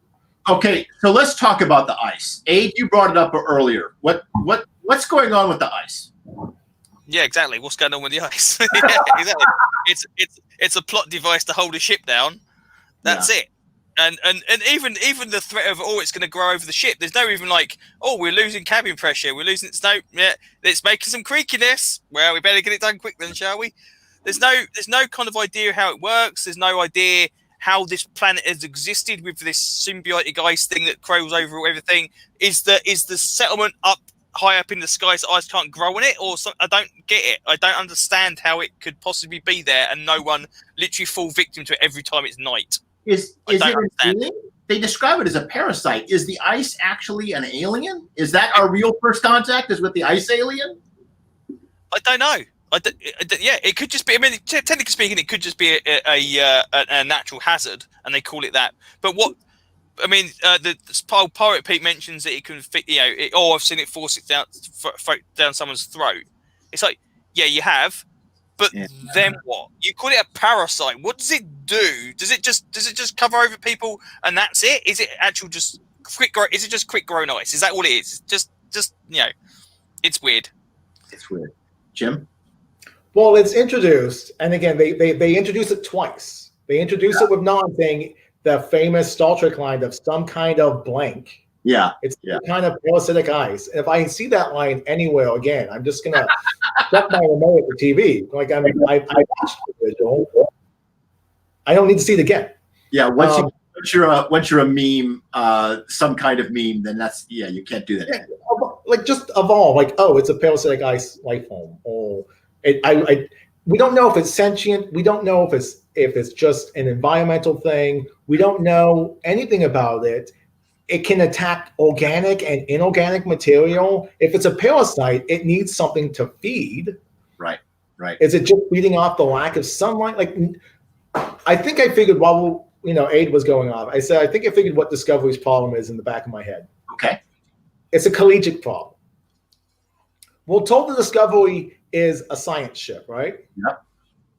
Okay, so let's talk about the ice. Abe, you brought it up earlier. What's going on with the ice? Yeah, exactly. What's going on with the ice? Yeah, exactly. It's a plot device to hold a ship down. That's it. And even the threat of, it's going to grow over the ship. There's no even like, we're losing cabin pressure. We're losing it's making some creakiness. Well, we better get it done quick then, shall we? There's no kind of idea how it works. There's no idea how this planet has existed with this symbiotic ice thing that crawls over everything. Is the settlement up high up in the sky so ice can't grow on it, or something? I don't get it. I don't understand how it could possibly be there and no one literally fall victim to it every time it's night. Is it an alien? They describe it as a parasite. Is the ice actually an alien? Is that our real first contact, is with the ice alien? I don't know. Yeah, it could just be. I mean, technically speaking, it could just be a natural hazard, and they call it that. But what? I mean, the Pirate Pete mentions that it can fit. I've seen it force it down someone's throat. It's like, yeah, you have, but then what? You call it a parasite. What does it do? Does it just cover over people and that's it? Is it actual just quick? Is it just quick grown ice? Is that all it is? Just it's weird. It's weird. Jim? Well, it's introduced, and again, they introduce it twice. They introduce it with Nan saying the famous Star Trek line of some kind of blank. Yeah. It's some kind of parasitic ice. And if I see that line anywhere again, I'm just gonna check my remote at the TV. Like I watched the visual. I don't need to see it again. Yeah. Once you're a meme, some kind of meme, then you can't do that. Yeah, like just evolve. Like, oh, it's a parasitic ice life form. Or we don't know if it's sentient. We don't know if it's just an environmental thing. We don't know anything about it. It can attack organic and inorganic material. If it's a parasite, it needs something to feed. Right. Is it just feeding off the lack of sunlight? Like, I think I figured while Aid was going off, I figured what Discovery's problem is in the back of my head. Okay. It's a collegiate problem. We're told the Discovery is a science ship, right? Yep.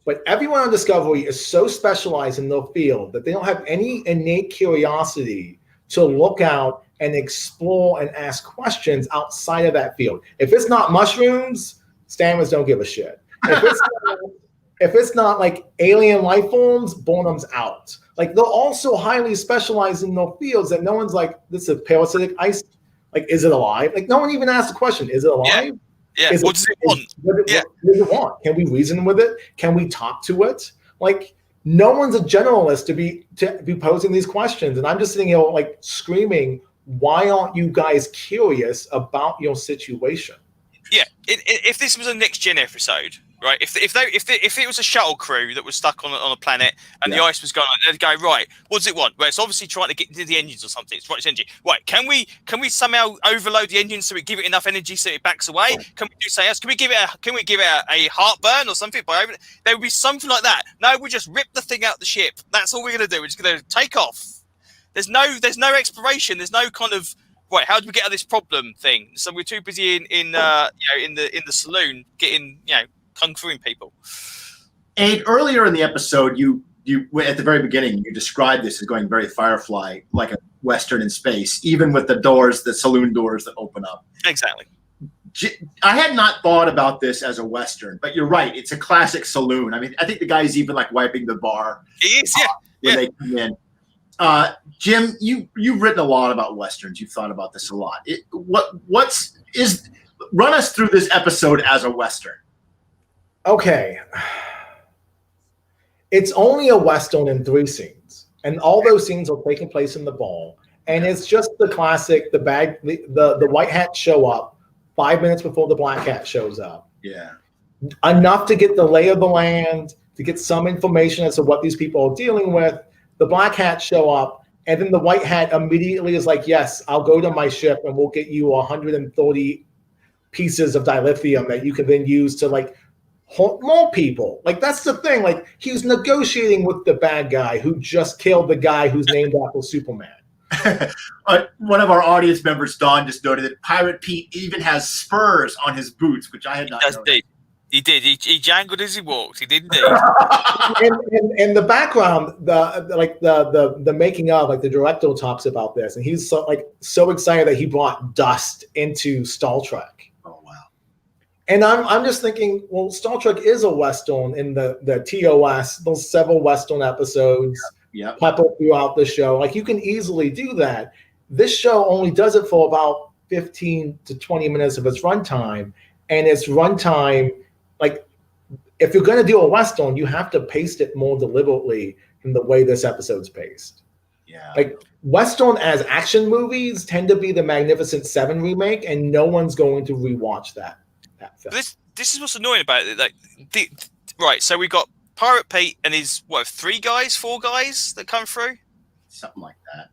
But everyone on Discovery is so specialized in their field that they don't have any innate curiosity to look out and explore and ask questions outside of that field. If it's not mushrooms, Stamets don't give a shit. If it's not like alien life forms, Burnham's out. Like, they're all so highly specialized in their fields that no one's like, this is a parasitic ice. Like, is it alive? Like, no one even asked the question, is it alive? Yeah. What does it want? What does it want? Can we reason with it? Can we talk to it? Like, no one's a generalist to be posing these questions. And I'm just sitting here like screaming, why aren't you guys curious about your situation? Yeah. If this was a Next Gen episode, right? If it was a shuttle crew that was stuck on a planet and the ice was going on, they'd go, right, what does it want? Well, it's obviously trying to get into the engines or something. It's right, its engine. Right, can we somehow overload the engine so we give it enough energy so it backs away? Can we do something else? Can we give it a heartburn or something? There would be something like that. No, we just rip the thing out the ship. That's all we're going to do. We're just going to take off. There's no exploration. There's no kind of right. How do we get out of this problem thing? So we're too busy in the saloon getting kung fuing people. And earlier in the episode, you at the very beginning, you described this as going very Firefly, like a Western in space, even with the saloon doors that open up. Exactly. I had not thought about this as a Western, but you're right. It's a classic saloon. I mean, I think the guy's even like wiping the bar. He is, when they come in. Jim, you've written a lot about Westerns. You've thought about this a lot. Run us through this episode as a Western. Okay. It's only a Western in 3 scenes, and all those scenes are taking place in the ball. And it's just the classic, the white hats show up 5 minutes before the black hat shows up. Yeah. Enough to get the lay of the land, to get some information as to what these people are dealing with. The black hats show up, and then the white hat immediately is like, yes, I'll go to my ship and we'll get you 130 pieces of dilithium that you can then use to like hunt more people. Like, that's the thing. Like, he's negotiating with the bad guy who just killed the guy who's named after Superman. One of our audience members, Don, just noted that Pirate Pete even has spurs on his boots, which I had not noticed. He did. He jangled as he walked. He did indeed. In the background, the making of, like, the director talks about this, and he's so excited that he brought dust into Star Trek. Oh wow! And I'm just thinking, well, Star Trek is a Western in the TOS. Those several Western episodes peppered throughout the show. Like, you can easily do that. This show only does it for about 15 to 20 minutes of its runtime, and its runtime. Like, if you're going to do a Western, you have to pace it more deliberately in the way this episode's paced. Yeah. Like, Western as action movies tend to be the Magnificent Seven remake, and no one's going to rewatch that film. This is what's annoying about it. Right, so we got Pirate Pete and his 4 guys that come through? Something like that.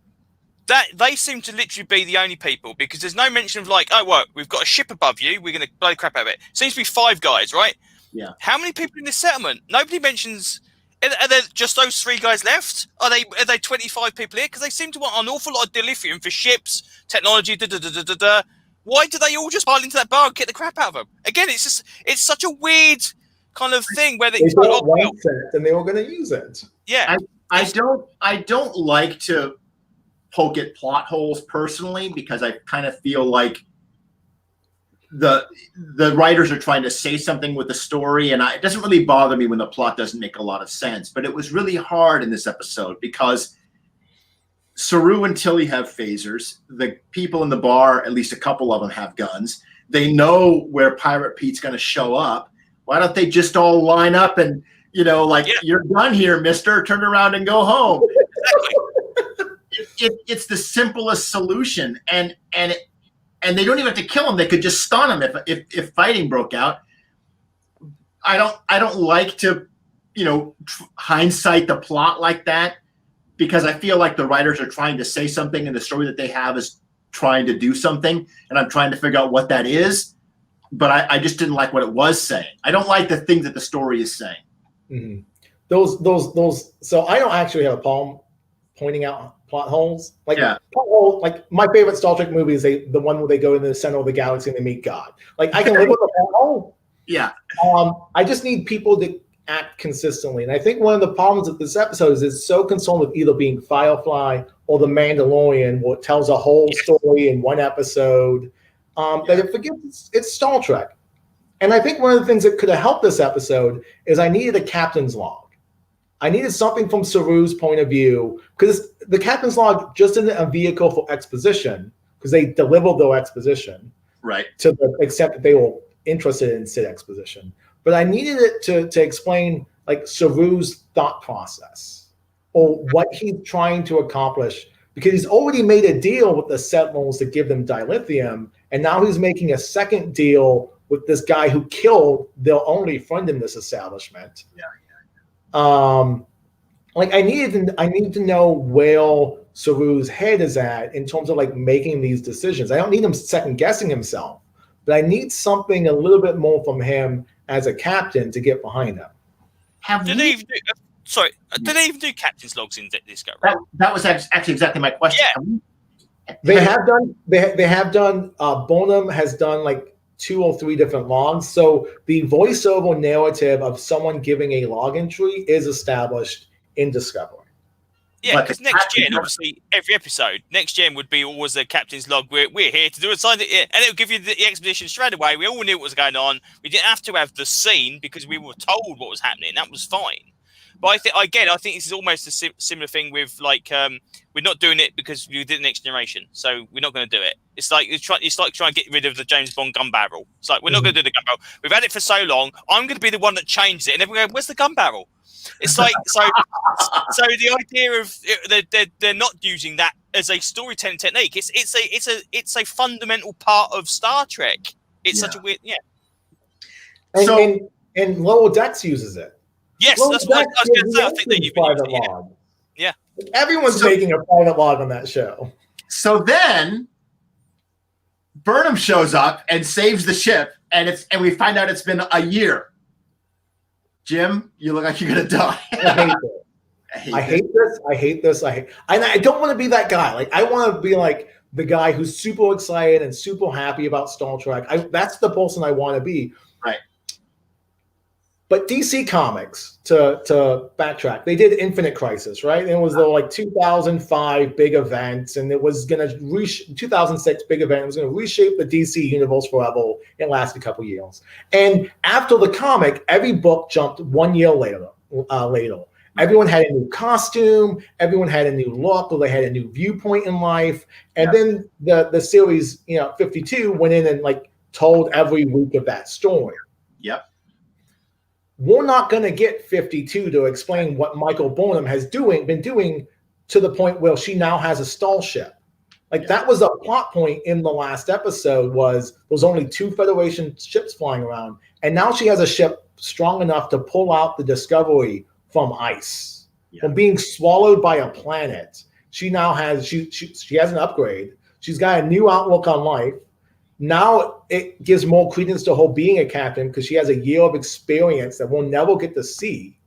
that they seem to literally be the only people, because there's no mention of like, oh, well, we've got a ship above you, we're going to blow the crap out of it. Seems to be 5 guys, right? Yeah. How many people in this settlement? Nobody mentions. Are there just those 3 guys left? Are they 25 people here? Because they seem to want an awful lot of dilithium for ships, technology. Why do they all just pile into that bar and get the crap out of them? Again, it's such a weird kind of thing where They bought one set and they were going to use it. Yeah, I don't like to poke at plot holes personally, because I kind of feel like the writers are trying to say something with the story, and it doesn't really bother me when the plot doesn't make a lot of sense. But it was really hard in this episode because Saru and Tilly have phasers. The people in the bar, at least a couple of them, have guns. They know where Pirate Pete's going to show up. Why don't they just all line up and, you're done here, mister, turn around and go home? It's the simplest solution, and they don't even have to kill him. They could just stun him if fighting broke out. I don't like to, hindsight the plot like that, because I feel like the writers are trying to say something, and the story that they have is trying to do something, and I'm trying to figure out what that is. But I just didn't like what it was saying. I don't like the things that the story is saying. Mm-hmm. Those. So I don't actually have a problem pointing out plot holes. Plot hole, like my favorite Star Trek movie is the one where they go into the center of the galaxy and they meet God. Like I can live with a plot hole. Yeah. I just need people to act consistently. And I think one of the problems with this episode is it's so concerned with either being Firefly or The Mandalorian, where it tells a whole story in one episode, that it forgets it's Star Trek. And I think one of the things that could have helped this episode is I needed a captain's log. I needed something from Saru's point of view, because the captain's log just isn't a vehicle for exposition, because they delivered their exposition, right, to the extent that they were interested in said exposition. But I needed it to explain like Saru's thought process or what he's trying to accomplish, because he's already made a deal with the Sentinels to give them dilithium, and now he's making a second deal with this guy who killed their only friend in this establishment. Yeah. I need to know where Saru's head is at in terms of like making these decisions. I don't need him second guessing himself, but I need something a little bit more from him as a captain to get behind him. Did they even do captain's logs in Discovery? That was actually exactly my question. Yeah. They have done. Bonham has done like 2 or 3 different logs. So the voiceover narrative of someone giving a log entry is established in Discovery. Yeah, because next gen, obviously, every episode, next gen would be always the captain's log. We're here to do a sign, and it would give you the exposition straight away. We all knew what was going on. We didn't have to have the scene because we were told what was happening. That was fine. But I think this is almost a similar thing with like we're not doing it because we did the Next Generation, so we're not going to do it. It's like trying to get rid of the James Bond gun barrel. It's like we're not going to do the gun barrel. We've had it for so long. I'm going to be the one that changes it, and everyone goes, "Where's the gun barrel?" It's like so the idea of they're not using that as a storytelling technique. It's a fundamental part of Star Trek. It's such a weird And Lower Decks uses it. Yes, that's what I was going to say. I think that you've been using it. Yeah. Everyone's making a private log on that show. So then Burnham shows up and saves the ship, and we find out it's been a year. Jim, you look like you're gonna die. I hate this. And I don't want to be that guy. Like I want to be like the guy who's super excited and super happy about Star Trek. That's the person I want to be. Right. But DC Comics, to backtrack, they did Infinite Crisis, right? And it was the like 2005 big event, and it was going to 2006 big event. It was going to reshape the DC universe forever. It lasted a couple years. And after the comic, every book jumped 1 year later. Everyone had a new costume. Everyone had a new look, or they had a new viewpoint in life. And then the series, 52 went in and like told every week of that story. Yep. We're not going to get 52 to explain what Michael Burnham has been doing to the point where she now has a stall ship. That was a plot point in the last episode, was there was only 2 Federation ships flying around. And now she has a ship strong enough to pull out the Discovery from ice, from being swallowed by a planet. She now has she has an upgrade. She's got a new outlook on life. Now it gives more credence to her being a captain because she has a year of experience that we'll never get to see.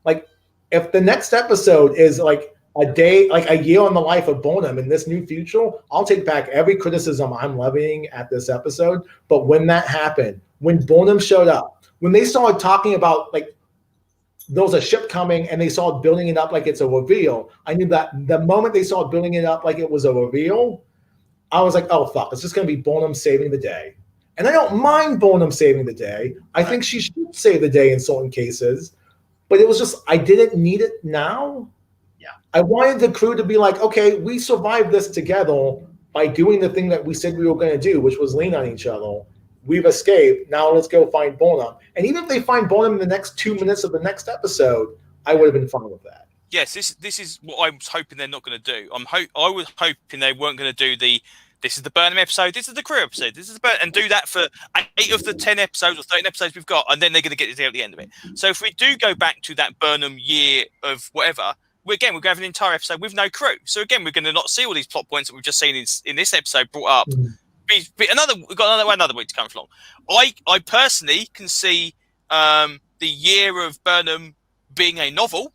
Like, if the next episode is like a day, like a year on the life of Burnham in this new future, I'll take back every criticism I'm levying at this episode. But when that happened, when Burnham showed up, when they started talking about like there was a ship coming and they started building it up like it's a reveal, I knew that the moment they started building it up like it was a reveal, I was like, oh, fuck, it's just going to be Burnham saving the day. And I don't mind Burnham saving the day. I think she should save the day in certain cases. But it was just, I didn't need it now. Yeah. I wanted the crew to be like, okay, we survived this together by doing the thing that we said we were going to do, which was lean on each other. We've escaped. Now let's go find Burnham. And even if they find Burnham in the next 2 minutes of the next episode, I would have been fine with that. Yes, this is what I was hoping they're not going to do. I was hoping they weren't going to do this is the Burnham episode, this is the crew episode, this is the and do that for 8 of the 10 episodes or 13 episodes we've got, and then they're going to get it at the end of it. So if we do go back to that Burnham year of whatever, we're going to have an entire episode with no crew. So again, we're going to not see all these plot points that we've just seen in this episode brought up. We've got another week to come along. I personally can see the year of Burnham being a novel.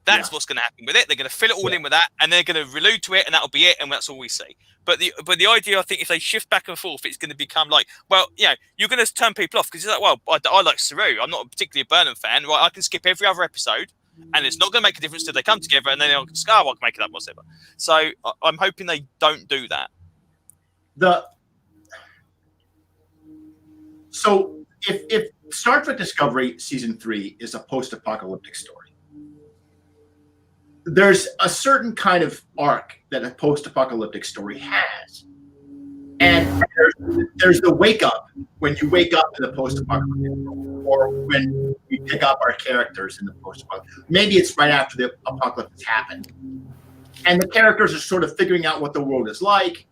That's what's going to happen with it. They're going to fill it all in with that, and they're going to allude to it, and that'll be it, and that's all we see. But the idea, I think, if they shift back and forth, it's going to become like, well, you're going to turn people off because it's like, well, I like Saru. I'm not particularly a Burnham fan. Right? I can skip every other episode, and it's not going to make a difference till they come together, and then I can make it up whatever. So I'm hoping they don't do that. So if Star Trek Discovery Season 3 is a post-apocalyptic story, there's a certain kind of arc that a post-apocalyptic story has. And there's the wake up when you wake up in the post-apocalyptic story, or when we pick up our characters in the post-apocalyptic. Maybe it's right after the apocalypse has happened. And the characters are sort of figuring out what the world is like,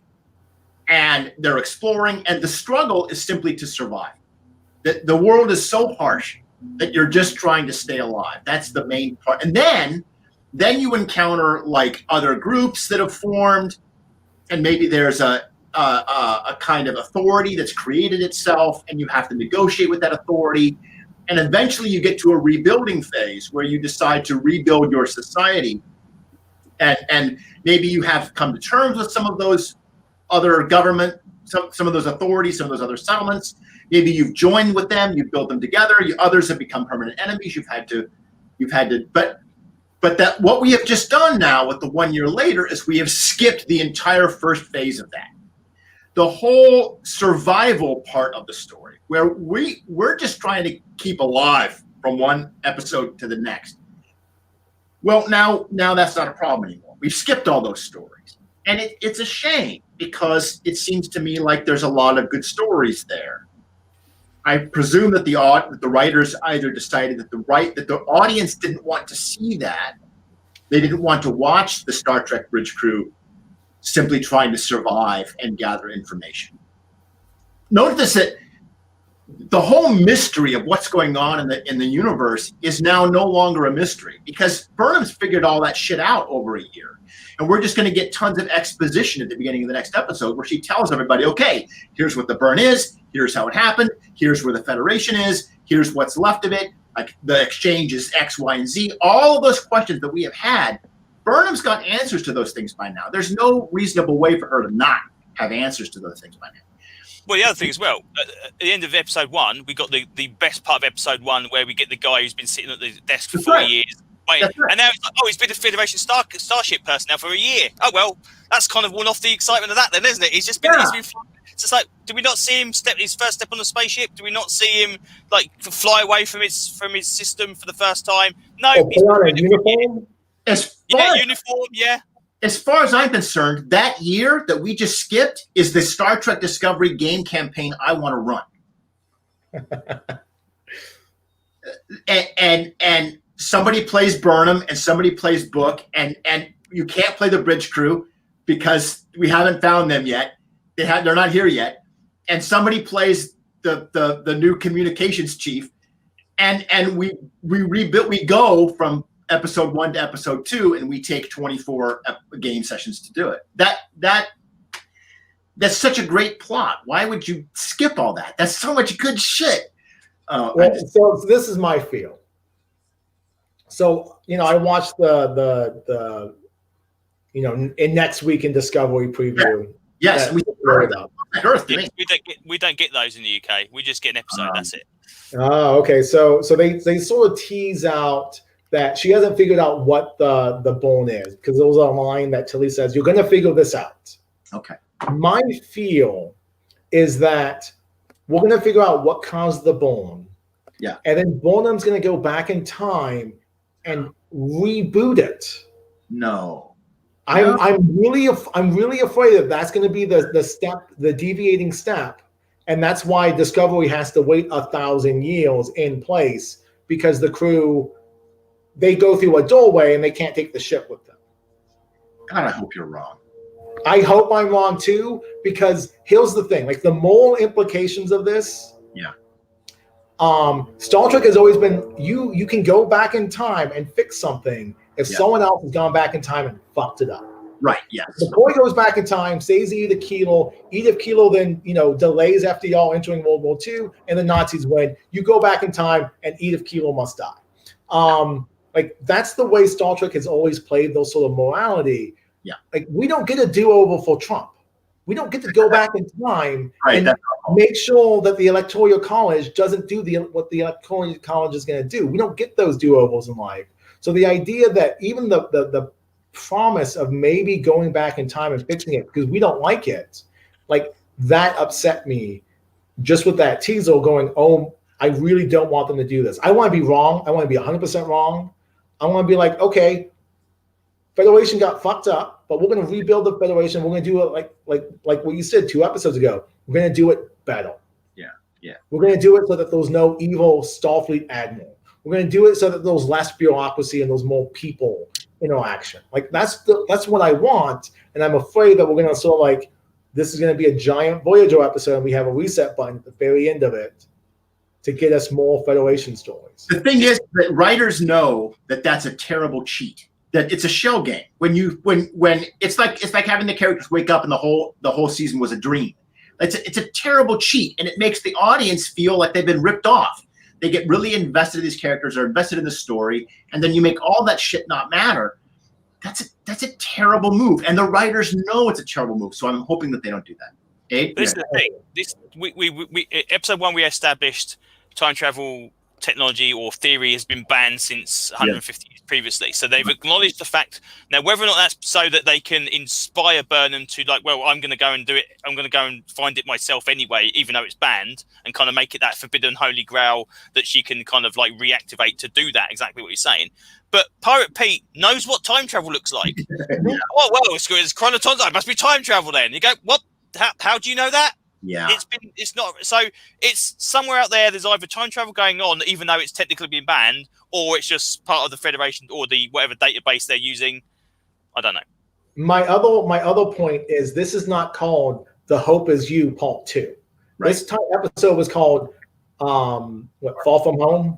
and they're exploring, and the struggle is simply to survive. The world is so harsh that you're just trying to stay alive. That's the main part. And then you encounter like other groups that have formed, and maybe there's a kind of authority that's created itself, and you have to negotiate with that authority. And eventually you get to a rebuilding phase where you decide to rebuild your society. And maybe you have come to terms with some of those other government, some of those authorities, some of those other settlements. Maybe you've joined with them, you've built them together. Others have become permanent enemies. You've had to, but that what we have just done now with the 1 year later is we have skipped the entire first phase of that. The whole survival part of the story, where we're just trying to keep alive from one episode to the next. Well, now that's not a problem anymore. We've skipped all those stories. And it's a shame because it seems to me like there's a lot of good stories there. I presume that the writers either decided that the audience didn't want to see that. They didn't want to watch the Star Trek bridge crew simply trying to survive and gather information. Notice that the whole mystery of what's going on in the universe is now no longer a mystery because Burnham's figured all that shit out over a year. And we're just going to get tons of exposition at the beginning of the next episode where she tells everybody, okay, here's what the burn is, here's how it happened, here's where the Federation is, here's what's left of it, like the exchange is X, Y, and Z. All of those questions that we have had, Burnham's got answers to those things by now. There's no reasonable way for her to not have answers to those things by now. Well, the other thing as well, at the end of episode 1, we got the best part of episode 1 where we get the guy who's been sitting at the desk for 4 years. Right. And now it's like, oh, he's been a Federation Starship person now for a year. Oh, well, that's kind of worn off the excitement of that then, isn't it? He's been flying. It's just like, do we not see him step his first step on the spaceship? Do we not see him like fly away from his system for the first time? No. He's on a uniform? Uniform, yeah. As far as I'm concerned, that year that we just skipped is the Star Trek Discovery game campaign I want to run. and somebody plays Burnham and somebody plays Book, and you can't play the bridge crew because we haven't found them yet. They're not here yet. And somebody plays the new communications chief, and we rebuild. We go from episode 1 to episode 2, and we take 24 game sessions to do it. That's such a great plot. Why would you skip all that? That's so much good shit. So this is my feel. So, I watched the in next week in Discovery preview. Yes, we heard about Earth. We don't get those in the UK. We just get an episode. That's it. Oh, okay. So they sort of tease out that she hasn't figured out what the bone is, because there was a line that Tilly says, "You're going to figure this out." Okay. My feel is that we're going to figure out what caused the bone. Yeah. And then Bonham's going to go back in time and reboot it. No. I'm really afraid that that's going to be the deviating step, and that's why Discovery has to wait 1,000 years in place, because the crew, they go through a doorway and they can't take the ship with them. God, I hope you're wrong. I hope I'm wrong too, because here's the thing: like the moral implications of this. Yeah. Star Trek has always been you can go back in time and fix something if someone else has gone back in time and fucked it up. Right. Yes. McCoy goes back in time, saves Edith Keeler. Edith Keeler then delays FDR entering World War II, and the Nazis win. You go back in time, and Edith Keeler must die. Like that's the way Star Trek has always played those sort of morality. Yeah. Like we don't get a do-over for Trump. We don't get to go back in time and make sure that the Electoral College doesn't do what the Electoral College is going to do. We don't get those do-overs in life. So the idea that even the promise of maybe going back in time and fixing it because we don't like it, like that upset me just with that teaser going, oh, I really don't want them to do this. I want to be wrong. I want to be 100% wrong. I want to be like, okay, Federation got fucked up, but we're going to rebuild the Federation. We're going to do it like what you said 2 episodes ago. We're going to do it better. Yeah. We're going to do it so that there's no evil Starfleet admiral. We're going to do it so that there's less bureaucracy and there's more people interaction. Like that's what I want, and I'm afraid that we're going to sort of like this is going to be a giant Voyager episode, and we have a reset button at the very end of it to get us more Federation stories. The thing is that writers know that that's a terrible cheat. That it's a shell game. When it's like having the characters wake up and the whole season was a dream. It's a terrible cheat, and it makes the audience feel like they've been ripped off. They get really invested in these characters, are invested in the story, and then you make all that shit not matter. That's a terrible move, and the writers know it's a terrible move. So I'm hoping that they don't do that. Abe? This is the thing. We episode 1 we established time travel technology or theory has been banned since 150 years previously. So they've acknowledged the fact. Now, whether or not that's so that they can inspire Burnham to like, well, I'm going to go and do it. I'm going to go and find it myself anyway, even though it's banned, and kind of make it that forbidden holy grail that she can kind of like reactivate to do that. Exactly what you're saying. But Pirate Pete knows what time travel looks like. Oh, well, it's chronoton. It must be time travel then. You go, what? How do you know that? Yeah, it's not. So it's somewhere out there. There's either time travel going on, even though it's technically been banned, or it's just part of the Federation or the whatever database they're using. I don't know. My other point is this is not called The Hope Is You Part 2. Right. This episode was called Far From Home.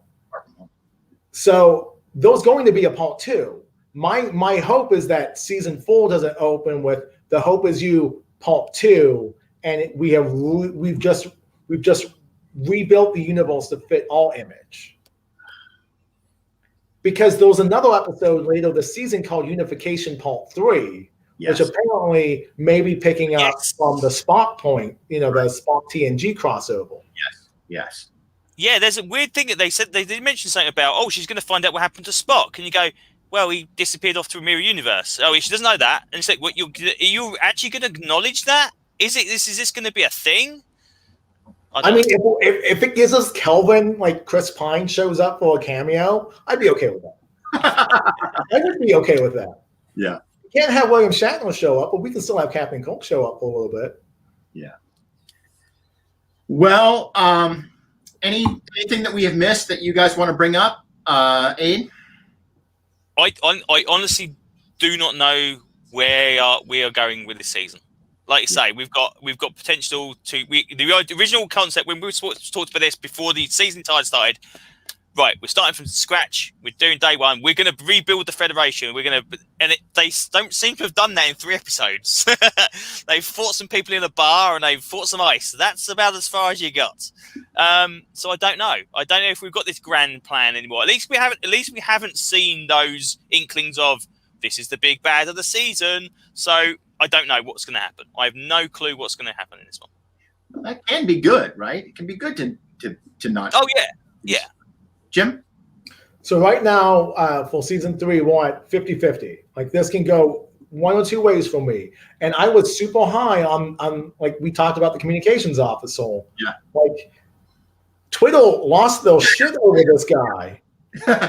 So there's going to be a Part 2. My hope is that season 4 doesn't open with The Hope Is You Part 2. And we've just rebuilt the universe to fit our image. Because there was another episode later this season called Unification Part 3, which apparently may be picking up from the Spock point, the Spock TNG crossover. Yes. Yeah, there's a weird thing that they said. They did mention something about, she's going to find out what happened to Spock. And you go, well, he disappeared off to a mirror universe. Oh, she doesn't know that. And it's like, are you actually going to acknowledge that? Is this going to be a thing? I mean, if it gives us Kelvin, like Chris Pine shows up for a cameo, I'd be okay with that. I would be okay with that. Yeah. We can't have William Shatner show up, but we can still have Captain Cook show up for a little bit. Yeah. Well, anything that we have missed that you guys want to bring up, Abe? I honestly do not know where we are going with this season. Like you say, we've got potential to the original concept when we talked about this before the season started. right, we're starting from scratch. We're doing day one. We're going to rebuild the Federation. They don't seem to have done that in 3 episodes. They've fought some people in a bar and they've fought some ice. That's about as far as you got. So I don't know. I don't know if we've got this grand plan anymore. At least we haven't seen those inklings of this is the big bad of the season. So I don't know what's going to happen. I have no clue what's going to happen in this one. That can be good, right? It can be good to not. Oh yeah. Jim? So right now, for season 3, we want 50-50. Like this can go one or two ways for me. And I was super high on like we talked about the communications officer. Yeah. Like Twitter lost their shit over this guy.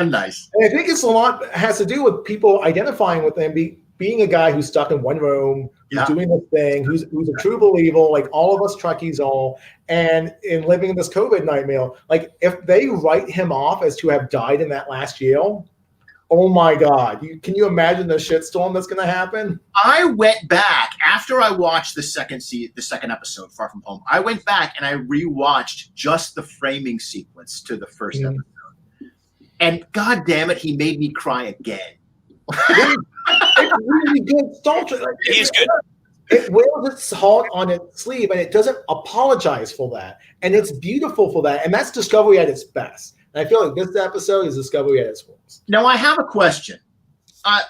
Nice. And I think it's a lot has to do with people identifying with him, being a guy who's stuck in one room, who's doing this thing, who's a true believer, like all of us Trekkies all, and in living in this COVID nightmare. Like if they write him off as to have died in that last year, oh my God. Can you imagine the shitstorm that's going to happen? I went back after I watched the second episode, Far From Home. I went back and I rewatched just the framing sequence to the first episode. And God damn it, he made me cry again. It's really good Star Trek. He is good. It wears its heart on its sleeve, and it doesn't apologize for that. And it's beautiful for that. And that's Discovery at its best. And I feel like this episode is Discovery at its worst. Now, I have a question.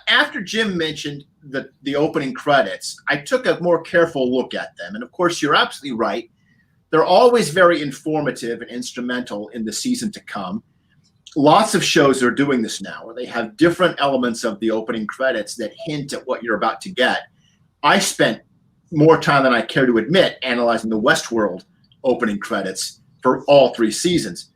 After Jim mentioned the opening credits, I took a more careful look at them. And, of course, you're absolutely right. They're always very informative and instrumental in the season to come. Lots of shows are doing this now, where they have different elements of the opening credits that hint at what you're about to get. I spent more time than I care to admit analyzing the Westworld opening credits for all 3 seasons.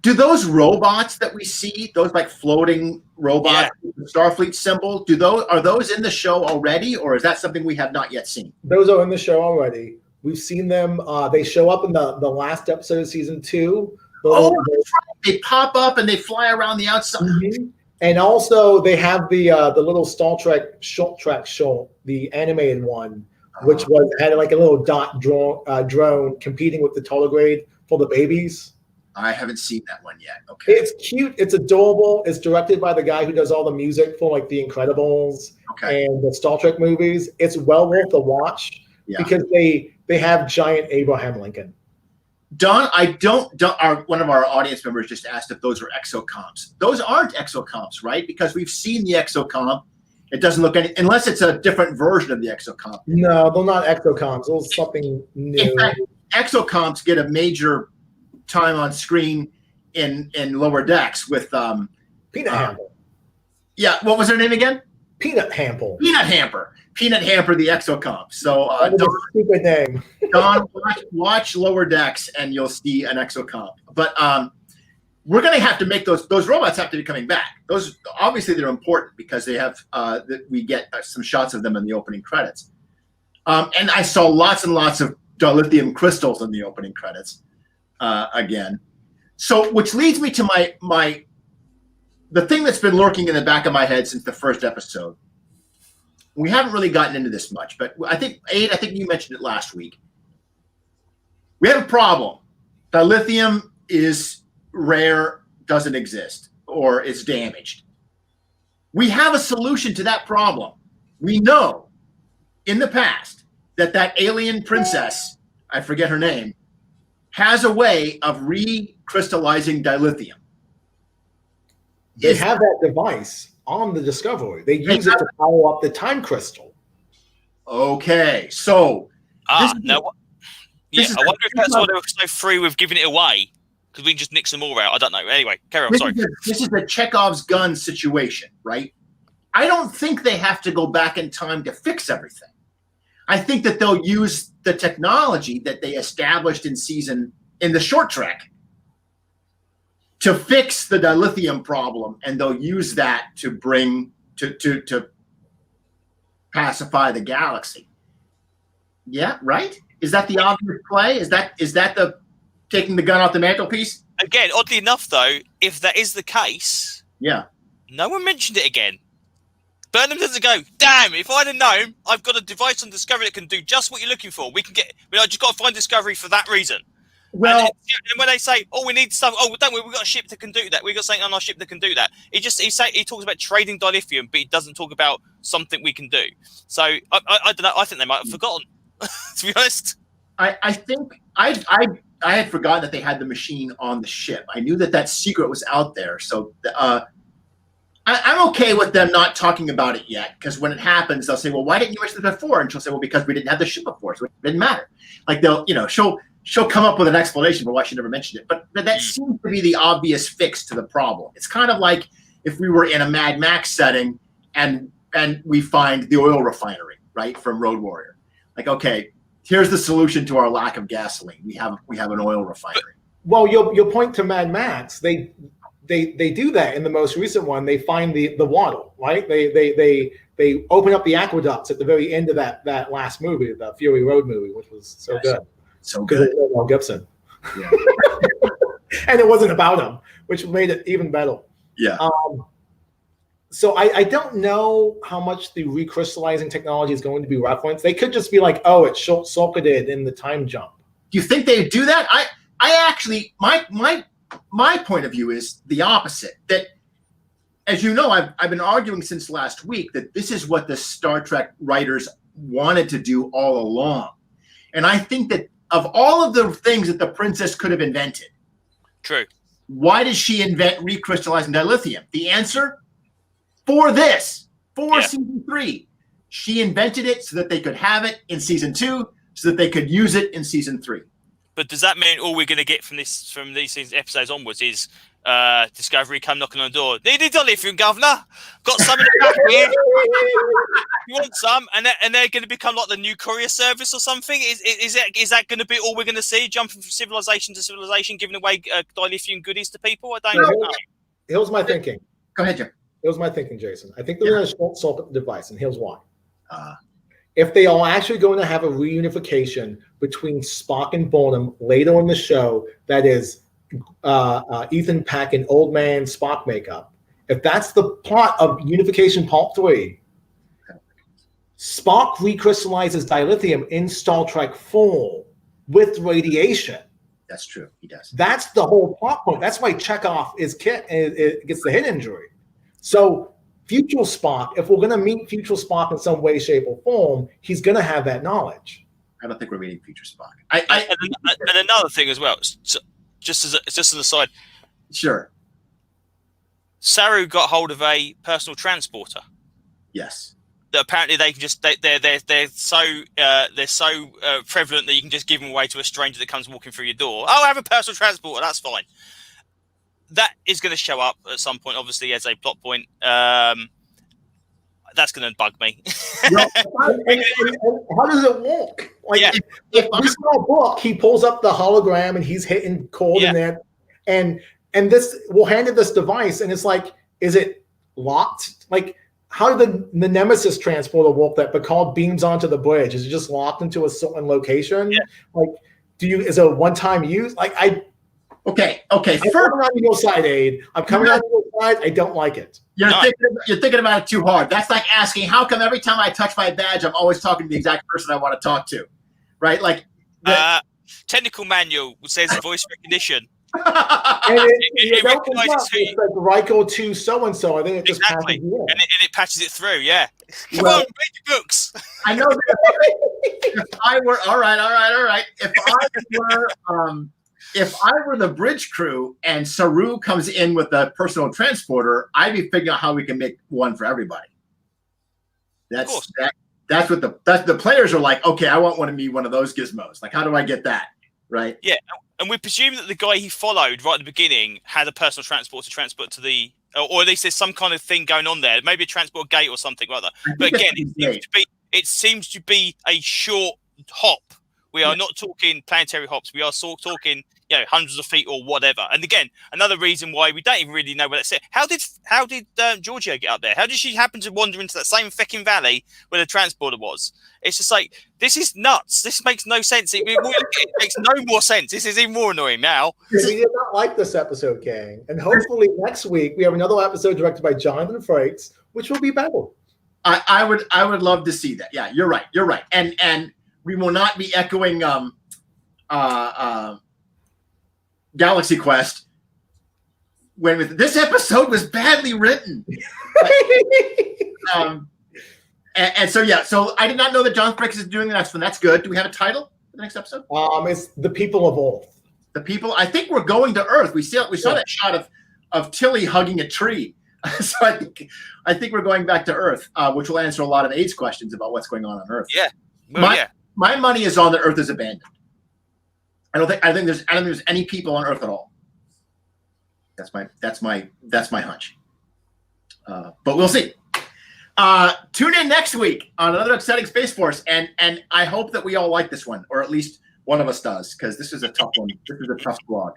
Do those robots that we see, those like floating robots, with the Starfleet symbol, are those in the show already, or is that something we have not yet seen? Those are in the show already. We've seen them. They show up in the last episode of season 2. Oh, that's right. They pop up and they fly around the outside. Mm-hmm. And also they have the little Star Trek short track show, the animated one, which had like a little dot drone competing with the tardigrade for the babies. I haven't seen that one yet. Okay. It's cute. It's adorable. It's directed by the guy who does all the music for like The Incredibles and the Star Trek movies. It's well worth a watch because they have giant Abraham Lincoln. Don, one of our audience members just asked if those were exocomps. Those aren't exocomps, right? Because we've seen the exocomp. It doesn't look unless it's a different version of the exocomp. No, they're not exocomps. Those something new. In fact, exocomps get a major time on screen in Lower Decks with Peanut Hamper. Yeah, what was her name again? Peanut Hamper. Peanut Hamper, the exocomp. So stupid name. Don, watch Lower Decks and you'll see an exocomp. But we're going to have to make those robots have to be coming back. Those obviously they're important because they have we get some shots of them in the opening credits. And I saw lots and lots of dilithium crystals in the opening credits again. So which leads me to the thing that's been lurking in the back of my head since the first episode. We haven't really gotten into this much, but I think you mentioned it last week. We have a problem. Dilithium is rare, doesn't exist, or is damaged. We have a solution to that problem. We know in the past that alien princess, I forget her name, has a way of recrystallizing dilithium. They have that device on the Discovery. They use it to power up the time crystal. Okay, so I wonder if that's why they were so free with giving it away, because we can just nix them all out. I don't know. Anyway, carry on. Sorry. This is the Chekhov's gun situation, right? I don't think they have to go back in time to fix everything. I think that they'll use the technology that they established in the short trek to fix the dilithium problem, and they'll use that to bring to pacify the galaxy. Yeah, right? Is that the obvious play? Is that the taking the gun off the mantelpiece? Again, oddly enough, though, if that is the case, no one mentioned it again. Burnham doesn't go, damn, if I'd have known, I've got a device on Discovery that can do just what you're looking for. I just got to find Discovery for that reason. Well, and when they say, "Oh, we need stuff," oh, don't we? We've got a ship that can do that. We've got something on our ship that can do that. He talks about trading dilithium, but he doesn't talk about something we can do. So I don't know. I think they might have forgotten. To be honest, I think I had forgotten that they had the machine on the ship. I knew that secret was out there. So I'm okay with them not talking about it yet, because when it happens, they'll say, "Well, why didn't you mention it before?" And she'll say, "Well, because we didn't have the ship before, so it didn't matter." Like she'll come up with an explanation for why she never mentioned it. But that seems to be the obvious fix to the problem. It's kind of like if we were in a Mad Max setting and we find the oil refinery, right, from Road Warrior. Like, okay, here's the solution to our lack of gasoline. We have an oil refinery. Well, your point to Mad Max, they do that in the most recent one. They find the waddle, right? They open up the aqueducts at the very end of that last movie, the Fury Road movie, which was so good. So good. Mel Gibson. Yeah. And it wasn't about him, which made it even better. Yeah. So I don't know how much the recrystallizing technology is going to be referenced. They could just be like, oh, it's short-circuited in the time jump. Do you think they do that? I actually, my point of view is the opposite. That, as you know, I've been arguing since last week that this is what the Star Trek writers wanted to do all along. And I think that of all of the things that the princess could have invented, true. Why did she invent recrystallizing dilithium? The answer, for season 3, she invented it so that they could have it in season 2, so that they could use it in season 3. But does that mean all we're going to get from these episodes onwards is Discovery come knocking on the door? Needed dilithium, Governor. Got some in the back here. You want some? And they're going to become like the new courier service or something? Is that going to be all we're going to see? Jumping from civilization to civilization, giving away dilithium goodies to people? I don't know. Here's my thinking. Go ahead, Jim. Here's my thinking, Jason. I think they're going to short-circuit the device, and here's why. If they are actually going to have a reunification between Spock and Burnham later in the show, that is Ethan Peck and old man Spock makeup, if that's the plot of Unification Part 3, Spock recrystallizes dilithium in Star Trek 4 with radiation. That's true. He does. That's the whole plot point. That's why Chekhov gets the head injury. So future Spock, if we're going to meet future Spock in some way, shape, or form, he's going to have that knowledge. I don't think we're meeting future Spock. And another thing as well, just as an aside. Sure. Saru got hold of a personal transporter. Yes. That apparently they can just they're so prevalent that you can just give them away to a stranger that comes walking through your door. Oh, I have a personal transporter. That's fine. That is going to show up at some point, obviously, as a plot point. That's going to bug me. And how does it work? Like, if we saw a book, he pulls up the hologram and he's hitting coordinate, and this we'll hand it this device, and it's like, is it locked? Like, how did the Nemesis transporter work that Picard beams onto the bridge? Is it just locked into a certain location? Yeah. Like, is it a one-time use? Like, Okay. I'm coming on your side, Aid. I'm coming on your side. I don't like it. You're thinking about it too hard. That's like asking, how come every time I touch my badge, I'm always talking to the exact person I want to talk to, right? Like, technical manual says voice recognition. And it recognizes who. It's like Riker to so and so. I think it just exactly, and it patches it through. Yeah, come on, read the books. I know that if I were all right. If I were the bridge crew and Saru comes in with a personal transporter, I'd be figuring out how we can make one for everybody. That's what the players are like. Okay, I want one of those gizmos. Like, how do I get that? Right? Yeah, and we presume that the guy he followed right at the beginning had a personal transport to transport to the, or at least there's some kind of thing going on there. Maybe a transport gate or something like that. But again, it seems to be a short hop. We are not talking planetary hops. We are talking, hundreds of feet or whatever. And again, another reason why we don't even really know where that's it. How did Georgia get up there? How did she happen to wander into that same fecking valley where the transporter was? It's just like, this is nuts. This makes no sense. It makes no more sense. This is even more annoying now. We did not like this episode, Kang. And hopefully next week we have another episode directed by Jonathan Frakes, which will be better. I would love to see that. Yeah, you're right. And we will not be echoing Galaxy Quest. When this episode was badly written. And so so I did not know that John Frakes is doing the next one. That's good. Do we have a title for the next episode? It's The People of Ulth. The people. I think we're going to Earth. We saw that shot of Tilly hugging a tree. So I think we're going back to Earth, which will answer a lot of AIDS questions about what's going on Earth. Yeah. Well, My money is on that Earth is abandoned. I don't think there's any people on Earth at all. That's my hunch. But we'll see. Tune in next week on another exciting Space Force, and I hope that we all like this one, or at least one of us does, because this is a tough one. This is a tough slog.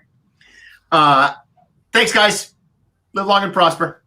Thanks, guys. Live long and prosper.